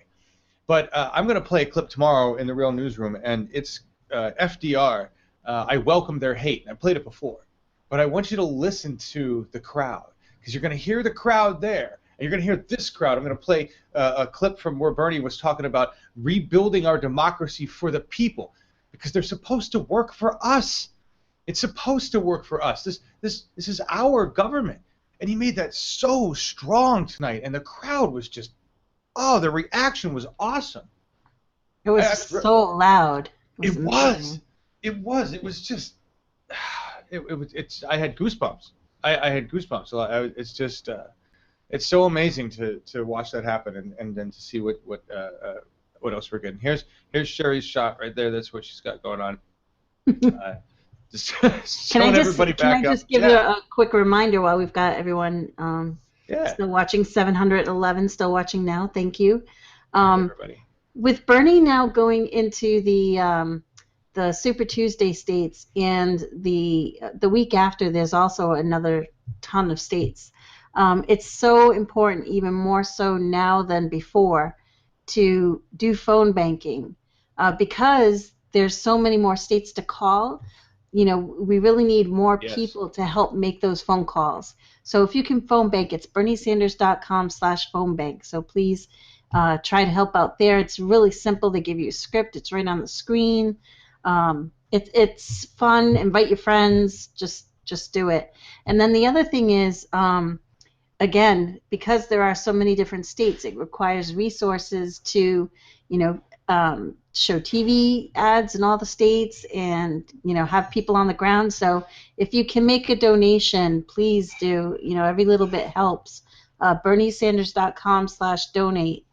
But I'm going to play a clip tomorrow in the Real Newsroom, and it's FDR. I welcome their hate. I played it before. But I want you to listen to the crowd, because you're going to hear the crowd there, and you're going to hear this crowd. I'm going to play a clip from where Bernie was talking about rebuilding our democracy for the people, because they're supposed to work for us. It's supposed to work for us. This is our government. And he made that so strong tonight, and the crowd was just, the reaction was awesome. It was so loud. It was. It was just, I had goosebumps. I had goosebumps. So it's just, it's so amazing to watch that happen, and then to see what else we're getting. Here's Sherry's shot right there. That's what she's got going on. Just showing everybody back up. Can I just give you a quick reminder while we've got everyone still watching? 711 still watching now. Thank you. Everybody. With Bernie now going into the Super Tuesday states, and the week after, there's also another ton of states. It's so important, even more so now than before, to do phone banking because there's so many more states to call. We really need more people to help make those phone calls. So if you can phone bank, it's berniesanders.com/phone bank. So please try to help out there. It's really simple. They give you a script. It's right on the screen. It's fun. Invite your friends. Just do it. And then the other thing is, again, because there are so many different states, it requires resources to, show TV ads in all the states and, have people on the ground. So if you can make a donation, please do. Every little bit helps. berniesanders.com/donate,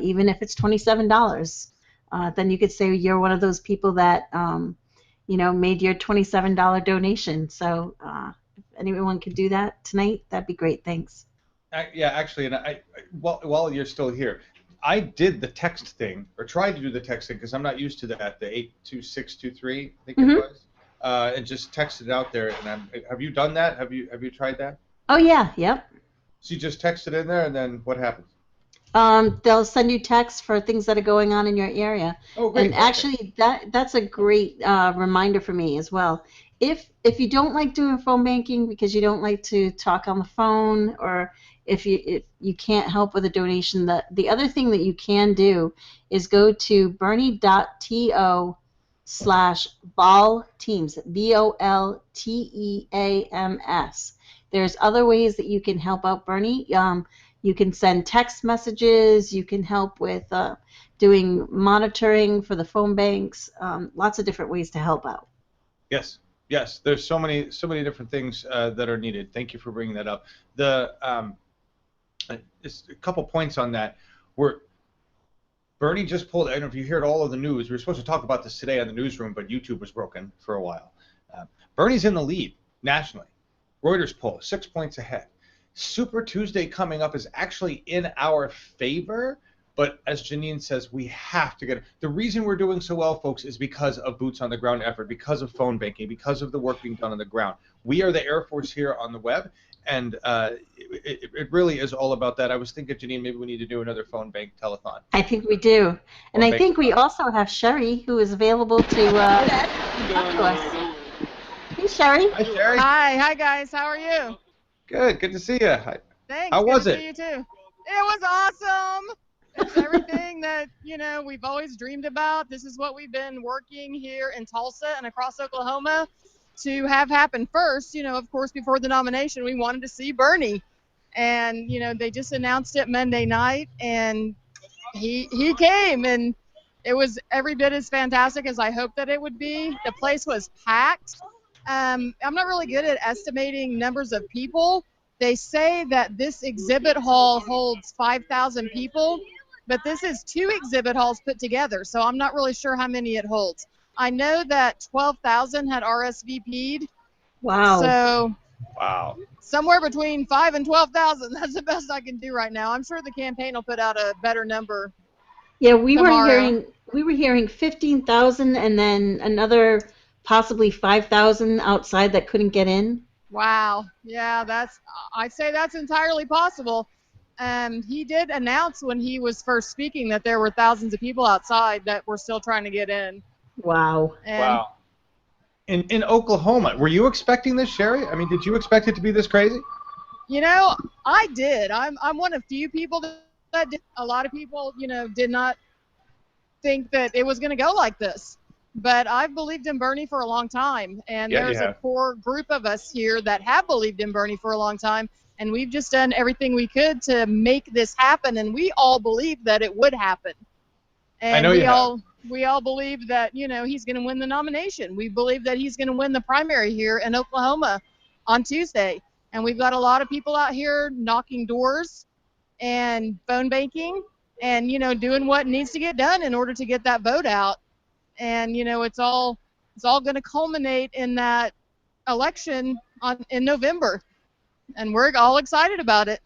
even if it's $27. Then you could say you're one of those people that, made your $27 donation. So if anyone could do that tonight, that'd be great. Thanks. Yeah, actually, and while you're still here, I did the text thing, or tried to do the text thing, because I'm not used to that, the 82623, I think it was, and just texted it out there. And have you done that? Have you tried that? Oh, yeah, yep. So you just text it in there, and then what happens? They'll send you texts for things that are going on in your area. Oh, great. And actually, that's a great reminder for me as well. If you don't like doing phone banking because you don't like to talk on the phone, or if you can't help with a donation, the other thing that you can do is go to bernie.to/volteams, VOLTEAMS. There's other ways that you can help out Bernie. You can send text messages. You can help with doing monitoring for the phone banks. Lots of different ways to help out. Yes. There's so many different things that are needed. Thank you for bringing that up. just a couple points on that. Bernie just pulled. I don't know if you heard all of the news. We were supposed to talk about this today on the newsroom, but YouTube was broken for a while. Bernie's in the lead nationally. Reuters poll, 6 points ahead. Super Tuesday coming up is actually in our favor, but as Janine says, we have to get it. The reason we're doing so well, folks, is because of boots on the ground effort, because of phone banking, because of the work being done on the ground. We are the Air Force here on the web, and it really is all about that. I was thinking, Janine, maybe we need to do another phone bank telethon. I think we do. And I think we also have Sherry, who is available to talk to us. Hey, Sherry. Hi, Sherry. Hi guys. How are you? Good to see you. Thanks. How was Good it? to see you too. It was awesome. It's everything that we've always dreamed about. This is what we've been working here in Tulsa and across Oklahoma to have happen. First, of course, before the nomination, we wanted to see Bernie, and they just announced it Monday night, and he came, and it was every bit as fantastic as I hoped that it would be. The place was packed. I'm not really good at estimating numbers of people. They say that this exhibit hall holds 5,000 people, but this is 2 exhibit halls put together, so I'm not really sure how many it holds. I know that 12,000 had RSVP'd. Wow. So wow. Somewhere between 5,000 and 12,000. That's the best I can do right now. I'm sure the campaign will put out a better number. Yeah, we tomorrow. were hearing 15,000 and then another possibly 5,000 outside that couldn't get in. Wow. Yeah, I'd say that's entirely possible. He did announce when he was first speaking that there were thousands of people outside that were still trying to get in. Wow. Wow. In Oklahoma, were you expecting this, Sherry? I mean, did you expect it to be this crazy? I did. I'm one of few people that did. A lot of people, did not think that it was going to go like this. But I've believed in Bernie for a long time, and there's a core group of us here that have believed in Bernie for a long time, and we've just done everything we could to make this happen, and we all believed that it would happen. And I know we all believe that, he's going to win the nomination. We believe that he's going to win the primary here in Oklahoma on Tuesday. And we've got a lot of people out here knocking doors and phone banking and, doing what needs to get done in order to get that vote out. And, it's all going to culminate in that election in November. And we're all excited about it.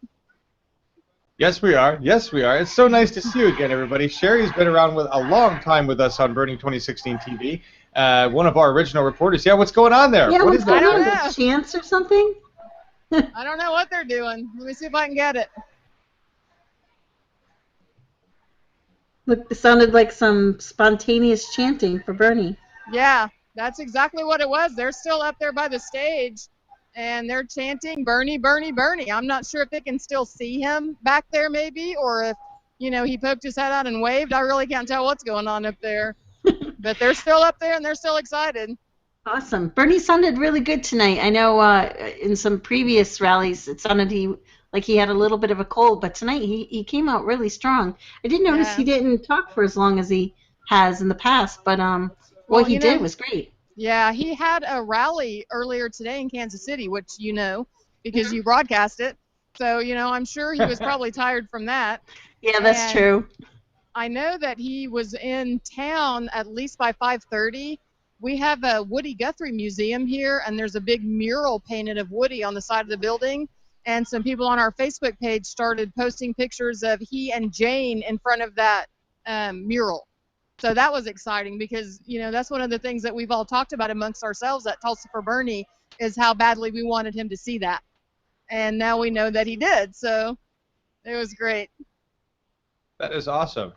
Yes, we are. It's so nice to see you again, everybody. Sherry's been around with a long time with us on Burning 2016 TV. One of our original reporters. Yeah, what's going on there? Yeah, what is that? I don't know. The chants or something? I don't know what they're doing. Let me see if I can get it. Look, it sounded like some spontaneous chanting for Bernie. Yeah, that's exactly what it was. They're still up there by the stage, and they're chanting, Bernie, Bernie, Bernie. I'm not sure if they can still see him back there maybe, or if, he poked his head out and waved. I really can't tell what's going on up there. But they're still up there, and they're still excited. Awesome. Bernie sounded really good tonight. I know in some previous rallies it sounded like he had a little bit of a cold, but tonight he came out really strong. I did notice he didn't talk for as long as he has in the past, but what he did was great. Yeah, he had a rally earlier today in Kansas City, which because you broadcast it. So, I'm sure he was probably tired from that. Yeah, that's true. I know that he was in town at least by 5:30. We have a Woody Guthrie Museum here, and there's a big mural painted of Woody on the side of the building. And some people on our Facebook page started posting pictures of he and Jane in front of that mural. So that was exciting because, that's one of the things that we've all talked about amongst ourselves at Tulsa for Bernie is how badly we wanted him to see that. And now we know that he did. So it was great. That is awesome.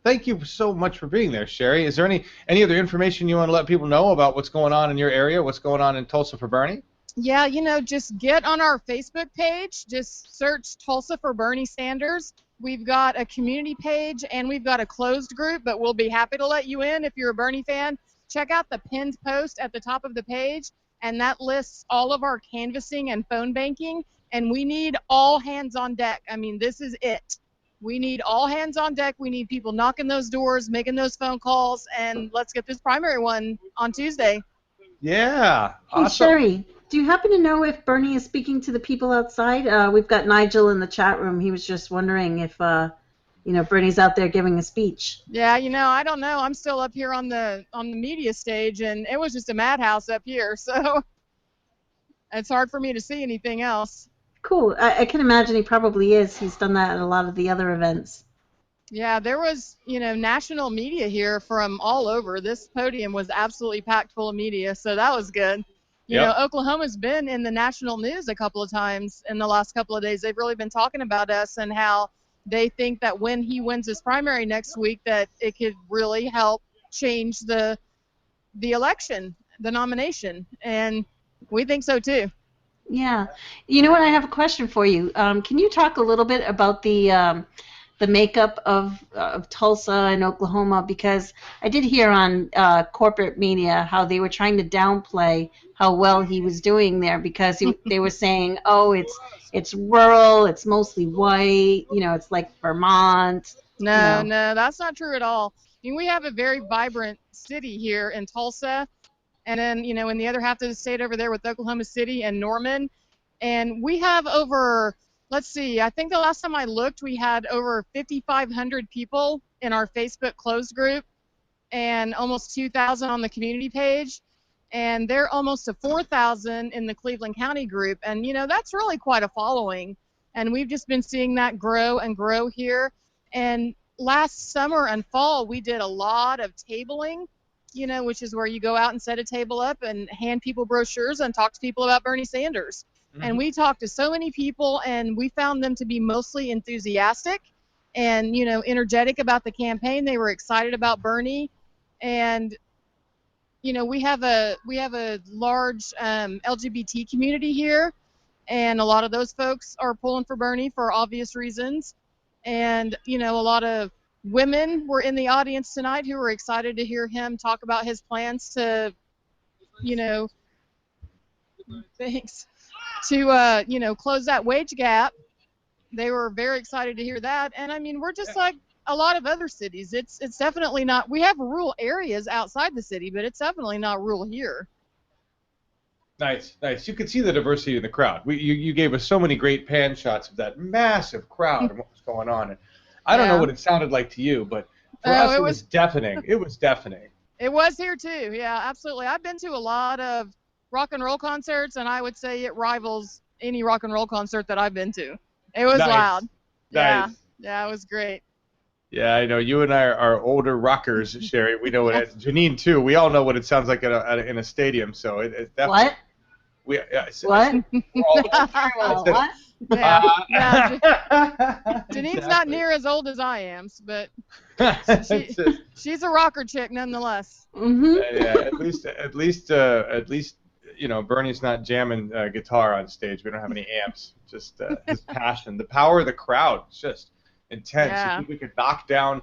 Thank you so much for being there, Sherry. Is there any other information you want to let people know about what's going on in your area, what's going on in Tulsa for Bernie? Yeah, just get on our Facebook page. Just search Tulsa for Bernie Sanders. We've got a community page and we've got a closed group, but we'll be happy to let you in if you're a Bernie fan. Check out the pinned post at the top of the page, and that lists all of our canvassing and phone banking, and we need all hands on deck. I mean, this is it. We need all hands on deck. We need people knocking those doors, making those phone calls, and let's get this primary one on Tuesday. Yeah. Hey, Awesome. Sherry, Do you happen to know if Bernie is speaking to the people outside? We've got Nigel in the chat room. He was just wondering if, Bernie's out there giving a speech. Yeah, I don't know. I'm still up here on the media stage, and it was just a madhouse up here, so it's hard for me to see anything else. Cool. I can imagine he probably is. He's done that at a lot of the other events. Yeah, there was, national media here from all over. This podium was absolutely packed full of media, so that was good. Oklahoma's been in the national news a couple of times in the last couple of days. They've really been talking about us and how they think that when he wins his primary next week, that it could really help change the election, the nomination, and we think so too. Yeah. You know what? I have a question for you. Can you talk a little bit about the makeup of Tulsa and Oklahoma? Because I did hear on corporate media how they were trying to downplay how well he was doing there because they were saying, oh, it's rural, it's mostly white, it's like Vermont. No, that's not true at all. We have a very vibrant city here in Tulsa, and then, in the other half of the state over there with Oklahoma City and Norman, and we have over, let's see, I think the last time I looked, we had over 5,500 people in our Facebook closed group and almost 2,000 on the community page. And they're almost to 4,000 in the Cleveland County group. And, that's really quite a following. And we've just been seeing that grow and grow here. And last summer and fall, we did a lot of tabling, which is where you go out and set a table up and hand people brochures and talk to people about Bernie Sanders. Mm-hmm. And we talked to so many people, and we found them to be mostly enthusiastic and, energetic about the campaign. They were excited about Bernie. And we have a large LGBT community here, and a lot of those folks are pulling for Bernie for obvious reasons. And, a lot of women were in the audience tonight who were excited to hear him talk about his plans to, close that wage gap. They were very excited to hear that. And, we're just like a lot of other cities. It's definitely not, we have rural areas outside the city, but it's definitely not rural here. Nice. You could see the diversity in the crowd. You gave us so many great pan shots of that massive crowd and what was going on. And I don't know what it sounded like to you, but for us it was deafening. It was deafening. It was here too. Yeah, absolutely. I've been to a lot of rock and roll concerts, and I would say it rivals any rock and roll concert that I've been to. It was loud. Nice. Yeah, it was great. Yeah, I know. You and I are older rockers, Sherry. We know what Janine too. We all know what it sounds like in a stadium. So it's definitely. What? What? What? Yeah. Janine's not near as old as I am, but she's a rocker chick nonetheless. Mm-hmm. Yeah, at least Bernie's not jamming guitar on stage. We don't have any amps. Just his passion, the power of the crowd. It's just intense. Yeah. I think we could knock down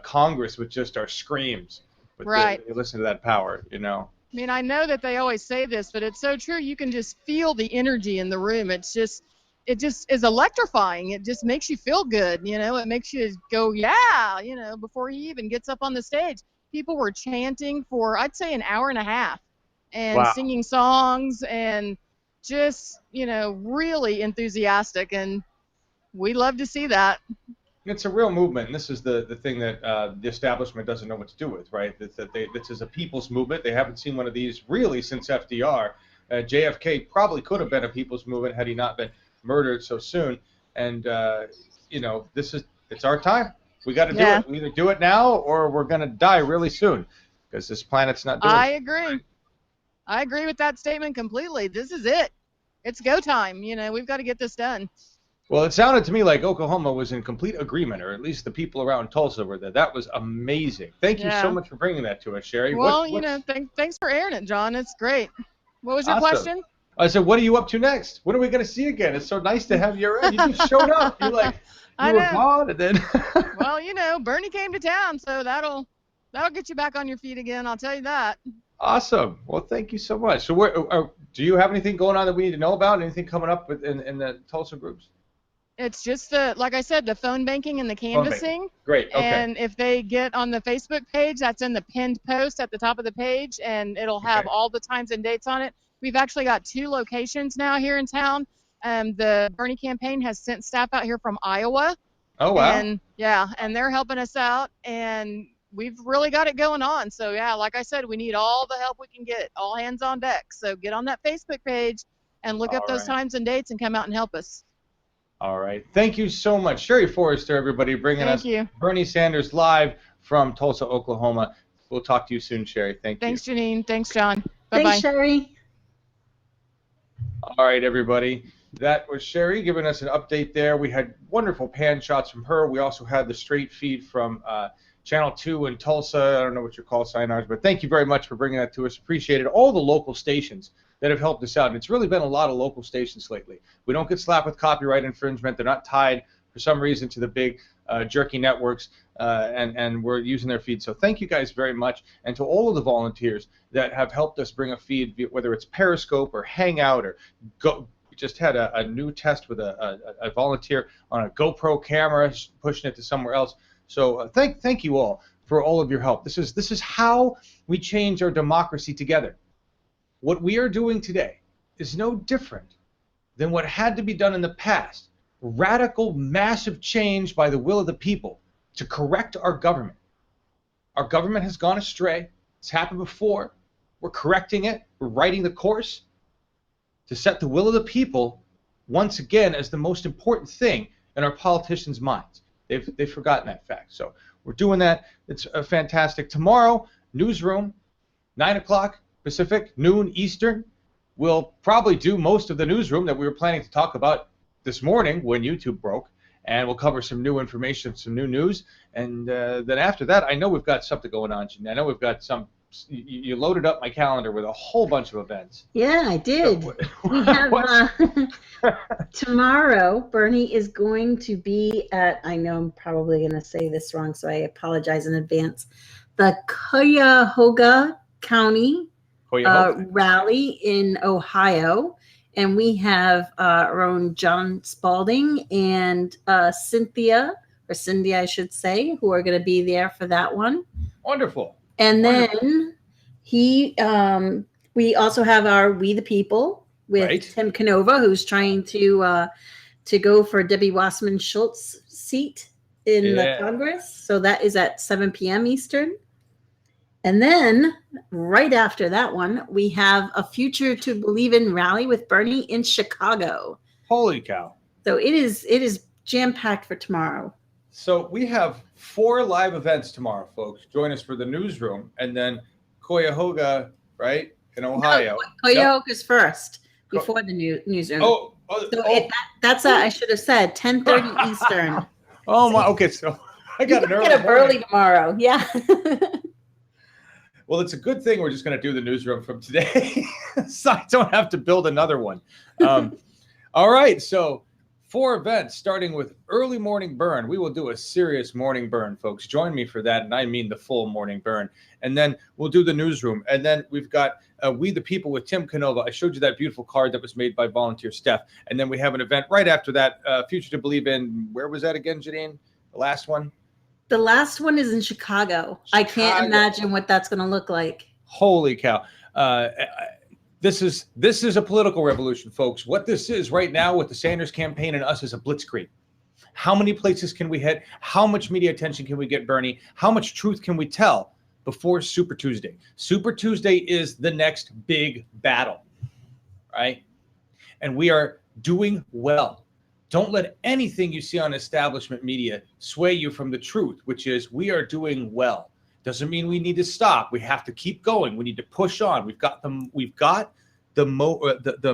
Congress with just our screams. But right. You listen to that power, I know that they always say this, but it's so true. You can just feel the energy in the room. It just is electrifying. It just makes you feel good. It makes you go, yeah, before he even gets up on the stage. People were chanting for, I'd say, an hour and a half and singing songs and just, really enthusiastic. And we love to see that. It's a real movement, and this is the thing that the establishment doesn't know what to do with, right? This is a people's movement. They haven't seen one of these really since FDR. JFK probably could have been a people's movement had he not been murdered so soon. And, it's our time. We got to do it. We either do it now or we're going to die really soon because this planet's not doing it. I agree. I agree with that statement completely. This is it. It's go time. We've got to get this done. Well, it sounded to me like Oklahoma was in complete agreement, or at least the people around Tulsa were there. That was amazing. Thank you so much for bringing that to us, Sherry. Well, thanks for airing it, John. It's great. What was your question? I said, what are you up to next? When are we going to see you again? It's so nice to have you around. You just showed up. You're like, you were gone, and then. Well, Bernie came to town, so that'll get you back on your feet again. I'll tell you that. Awesome. Well, thank you so much. So, do you have anything going on that we need to know about? Anything coming up in the Tulsa groups? It's just like I said, the phone banking and the canvassing. Great. Okay. And if they get on the Facebook page, that's in the pinned post at the top of the page, and it'll have all the times and dates on it. We've actually got 2 locations now here in town. The Bernie campaign has sent staff out here from Iowa. Oh, wow. And they're helping us out, and we've really got it going on. So yeah, like I said, we need all the help we can get, all hands on deck. So get on that Facebook page and look up those times and dates and come out and help us. All right. Thank you so much. Sherry Forrester, everybody, bringing us Bernie Sanders live from Tulsa, Oklahoma. We'll talk to you soon, Sherry. Thanks, Janine. Thanks, John. Bye-bye. Thanks, Sherry. All right, everybody. That was Sherry giving us an update there. We had wonderful pan shots from her. We also had the straight feed from Channel 2 in Tulsa. I don't know what your call sign are, but thank you very much for bringing that to us. Appreciate it. All the local stations that have helped us out. And it's really been a lot of local stations lately. We don't get slapped with copyright infringement. They're not tied for some reason to the big jerky networks, and we're using their feed. So thank you guys very much. And to all of the volunteers that have helped us bring a feed, whether it's Periscope or Hangout or Go. Just had a new test with a volunteer on a GoPro camera, pushing it to somewhere else. So thank you all for all of your help. This is how we change our democracy together. What we are doing today is no different than what had to be done in the past. Radical, massive change by the will of the people to correct our government. Our government has gone astray. It's happened before. We're correcting it. We're writing the course to set the will of the people once again as the most important thing in our politicians' minds. They've forgotten that fact. So we're doing that. It's fantastic. Tomorrow, newsroom, 9 o'clock Pacific, noon Eastern. We'll probably do most of the newsroom that we were planning to talk about this morning when YouTube broke, and we'll cover some new information, some new news. And then after that, I know we've got something going on, Janine. I know we've got some. You loaded up my calendar with a whole bunch of events. Yeah, I did. We have tomorrow, Bernie is going to be at, I know I'm probably going to say this wrong, so I apologize in advance, the Cuyahoga County rally in Ohio. And we have our own John Spalding and Cynthia, I should say, who are going to be there for that one. Wonderful. And then we also have our We the People with Tim Canova, who's trying to go for Debbie Wasserman Schultz's seat in the Congress. So that is at 7 p.m. Eastern. And then right after that one, we have a Future to Believe in rally with Bernie in Chicago. Holy cow. So it is jam-packed for tomorrow. So we have 4 live events tomorrow, folks. Join us for the newsroom, and then Cuyahoga, right, in Ohio. No, Cuyahoga's first before the newsroom. That's I should have said 10:30 Eastern. Oh my! Okay, so I got an early tomorrow. Yeah. Well, it's a good thing we're just going to do the newsroom from today, so I don't have to build another one. All right, so 4 events, starting with early morning burn. We will do a serious morning burn, folks. Join me for that, and I mean the full morning burn. And then we'll do the newsroom. And then we've got We the People with Tim Canova. I showed you that beautiful card that was made by volunteer Steph. And then we have an event right after that, Future to Believe in. Where was that again, Janine? The last one? The last one is in Chicago. I can't imagine what that's going to look like. Holy cow. This is a political revolution, folks. What this is right now with the Sanders campaign and us is a blitzkrieg. How many places can we hit? How much media attention can we get, Bernie? How much truth can we tell before Super Tuesday? Super Tuesday is the next big battle, right? And we are doing well. Don't let anything you see on establishment media sway you from the truth, which is we are doing well. Doesn't mean we need to stop. We have to keep going. We need to push on. We've got the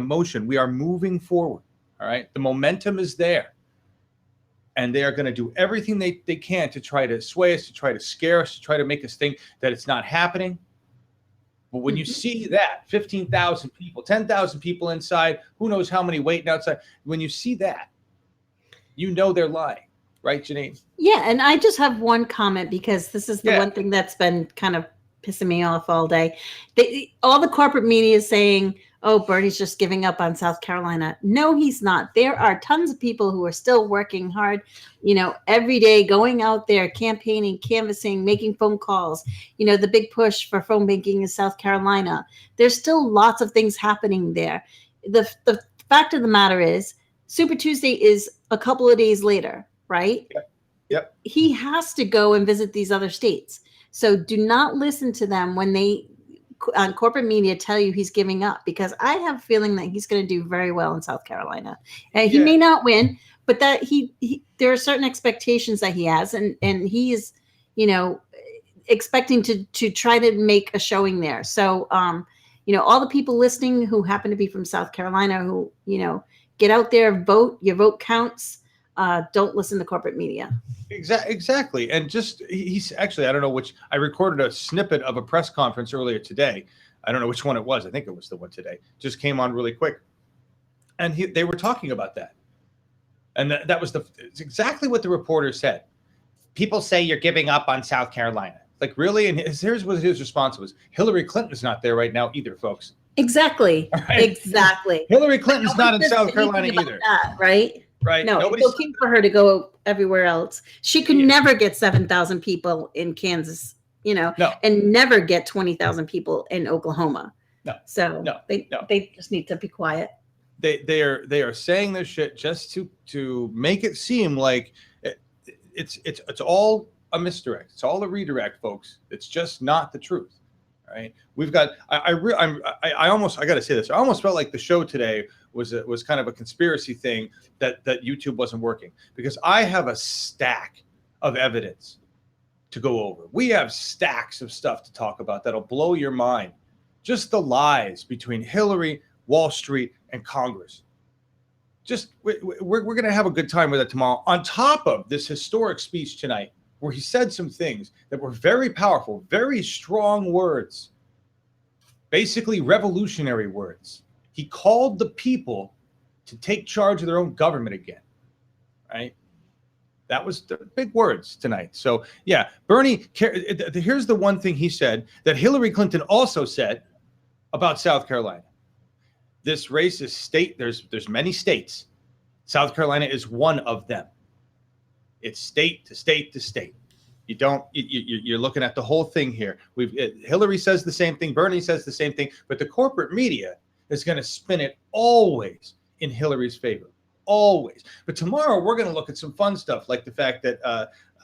motion. We are moving forward. All right. The momentum is there. And they are going to do everything they can to try to sway us, to try to scare us, to try to make us think that it's not happening. But when you see that 15,000 people, 10,000 people inside, who knows how many waiting outside, when you see that, you know they're lying. Right, Janine? Yeah, and I just have one comment because this is the one thing that's been kind of pissing me off all day. All the corporate media is saying, oh, Bernie's just giving up on South Carolina. No, he's not. There are tons of people who are still working hard, every day, going out there, campaigning, canvassing, making phone calls. The big push for phone banking in South Carolina. There's still lots of things happening there. The fact of the matter is, Super Tuesday is a couple of days later, right? Yep. He has to go and visit these other states. So do not listen to them when they on corporate media tell you he's giving up, because I have a feeling that he's going to do very well in South Carolina. He may not win, but that he there are certain expectations that he has, and he is, expecting to try to make a showing there. So, all the people listening who happen to be from South Carolina, who, get out there, vote. Your vote counts. Don't listen to corporate media. Exactly. And he's actually, I don't know which, I recorded a snippet of a press conference earlier today. I don't know which one it was. I think it was the one today. Just came on really quick. And they were talking about that. And that was it's exactly what the reporter said. People say you're giving up on South Carolina. Like, really? And here's what his response was. Hillary Clinton's not there right now either, folks. Exactly. Right? Exactly. Hillary Clinton's not in South Carolina either. That, right? Right. No, it's okay for her to go everywhere else. She could never get 7,000 people in Kansas, and never get 20,000 people in Oklahoma. No. So they just need to be quiet. They are saying this shit just to make it seem like it's all a misdirect. It's all a redirect, folks. It's just not the truth. Right? We've got. I got to say this. I almost felt like the show today was kind of a conspiracy thing that YouTube wasn't working, because I have a stack of evidence to go over. We have stacks of stuff to talk about that'll blow your mind. Just the lies between Hillary, Wall Street, and Congress. Just we're going to have a good time with it tomorrow. On top of this historic speech tonight, where he said some things that were very powerful, very strong words, basically revolutionary words. He called the people to take charge of their own government again, right? That was the big words tonight. So, yeah, Bernie, here's the one thing he said that Hillary Clinton also said about South Carolina. This race is state. There's many states. South Carolina is one of them. It's state to state to state. You're looking at the whole thing here. Hillary says the same thing. Bernie says the same thing. But the corporate media is going to spin it always in Hillary's favor. Always. But tomorrow we're going to look at some fun stuff, like the fact that,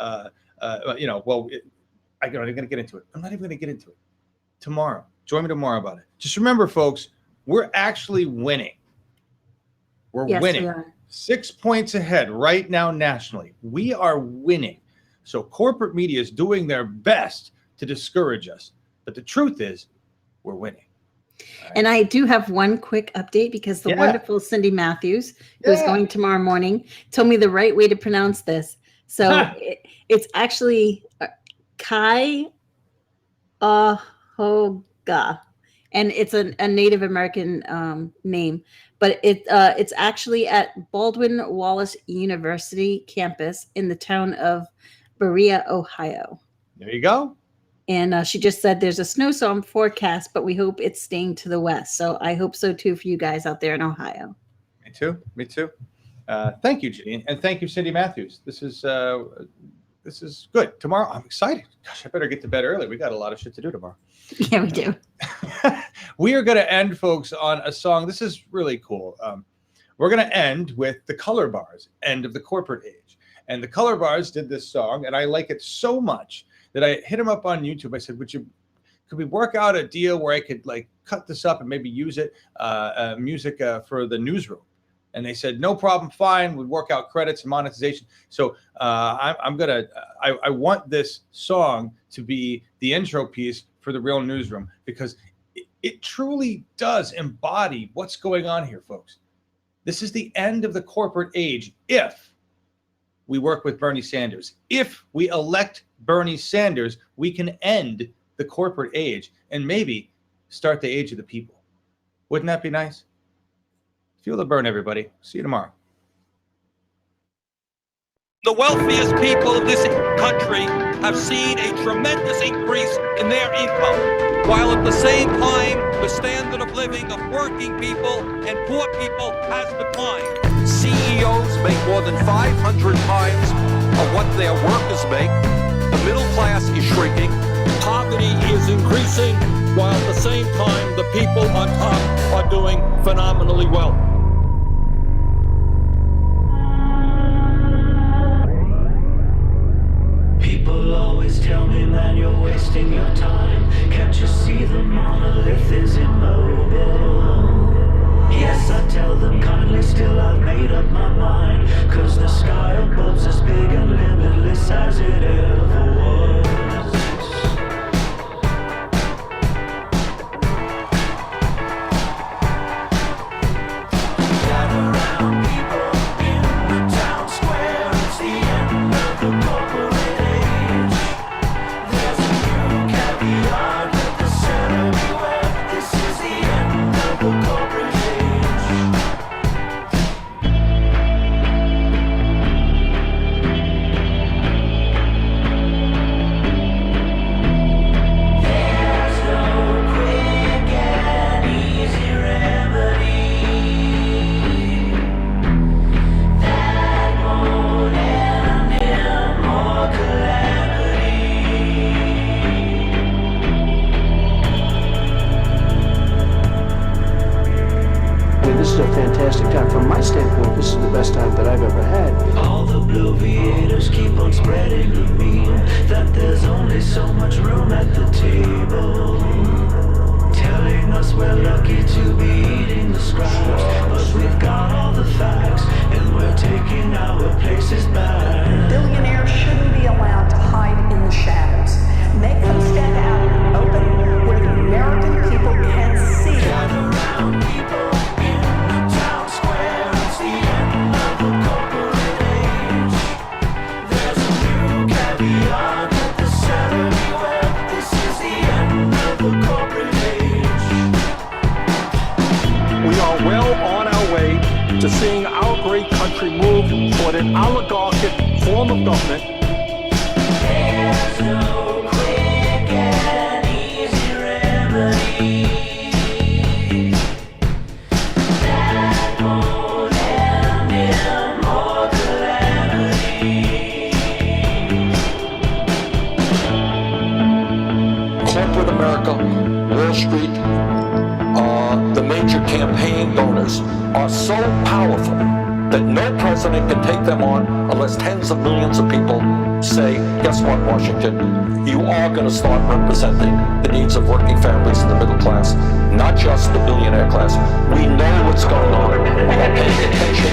I'm not even going to get into it. I'm not even going to get into it. Tomorrow. Join me tomorrow about it. Just remember, folks, we're actually winning. We're winning. We are. 6 points ahead right now nationally. We are winning. So corporate media is doing their best to discourage us. But the truth is, we're winning. Right. And I do have one quick update, because the wonderful Cindy Matthews, who's going tomorrow morning, told me the right way to pronounce this. So it's actually Kai Ahoga. And it's a Native American name, but it's actually at Baldwin Wallace University campus in the town of Berea, Ohio. There you go. And she just said there's a snowstorm forecast, but we hope it's staying to the west. So I hope so too for you guys out there in Ohio. Me too. Thank you, Janine, and thank you, Cindy Matthews. This is good. Tomorrow, I'm excited. Gosh, I better get to bed early. We got a lot of shit to do tomorrow. Yeah, we do. We are going to end, folks, on a song. This is really cool. We're going to end with the Color Bars, End of the Corporate Age. And the Color Bars did this song, and I like it so much that I hit him up on YouTube. I said, could we work out a deal where I could cut this up and maybe use it, music for the newsroom? And they said, no problem, fine. We'd work out credits and monetization. So I want this song to be the intro piece for the Real Newsroom, because it truly does embody what's going on here, folks. This is the end of the corporate age if we work with Bernie Sanders. If we elect Bernie Sanders, we can end the corporate age and maybe start the age of the people. Wouldn't that be nice? Feel the burn, everybody. See you tomorrow. The wealthiest people of this country have seen a tremendous increase in their income, while at the same time, the standard of living of working people and poor people has declined. CEOs make more than 500 times of what their workers make. The middle class is shrinking. Poverty is increasing, while at the same time, the people on top are doing phenomenally well. People always tell me, man, you're wasting your time. Can't you see the monolith is immobile? Yes, I tell them kindly, still I've made up my mind. 'Cause the sky above's as big and limitless as it ever was. Gather round people in the town square. It's the end of the corporate age. There's a new caveat with the center beware. This is the end of the corporate age. There's no quick and easy remedy that won't end in more calamity. I mean, this is a fantastic time. From my standpoint, this is the best time that I've ever had. All the bloviators keep on spreading the meme that there's only so much room at the table, telling us we're lucky to be eating the scraps, but we've got all the facts and we're taking our places back. Billionaires shouldn't be allowed to hide in the shadows. Make them stand out in the open where the American people can see. Gather round people in the town square. It's the end of the corporate age. There's a new caveat with the center beware. This is the end of the corporate age. We are well on our way to seeing our great country move toward an oligarchic form of government. There's no quick and easy remedy that won't end in more calamity. Corporate America, Wall Street, the major campaign donors are so powerful that no president can take them on unless tens of millions of people say, guess what, Washington, you are going to start representing the needs of working families and the middle class, not just the billionaire class. We know what's going on. We are paying attention.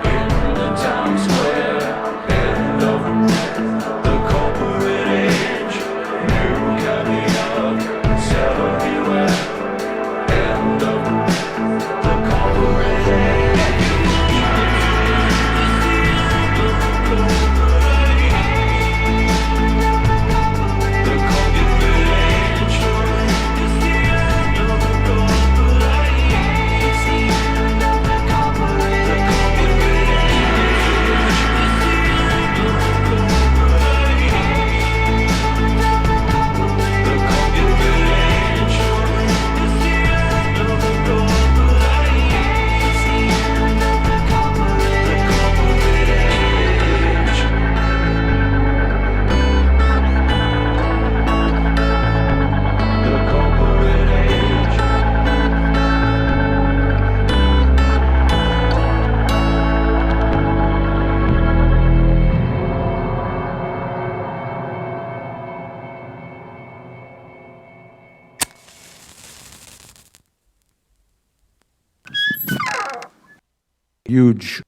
In the town square, end of the corporate age. New caveat, sever beware. End of the corporate age. The corporate age. It's the end of the corporate age. It's the end of the corporate age. The corporate age. It's the end of the corporate age. The corporate age. It's the end of the corporate age. It's the end of the corporate age. The corporate age. Huge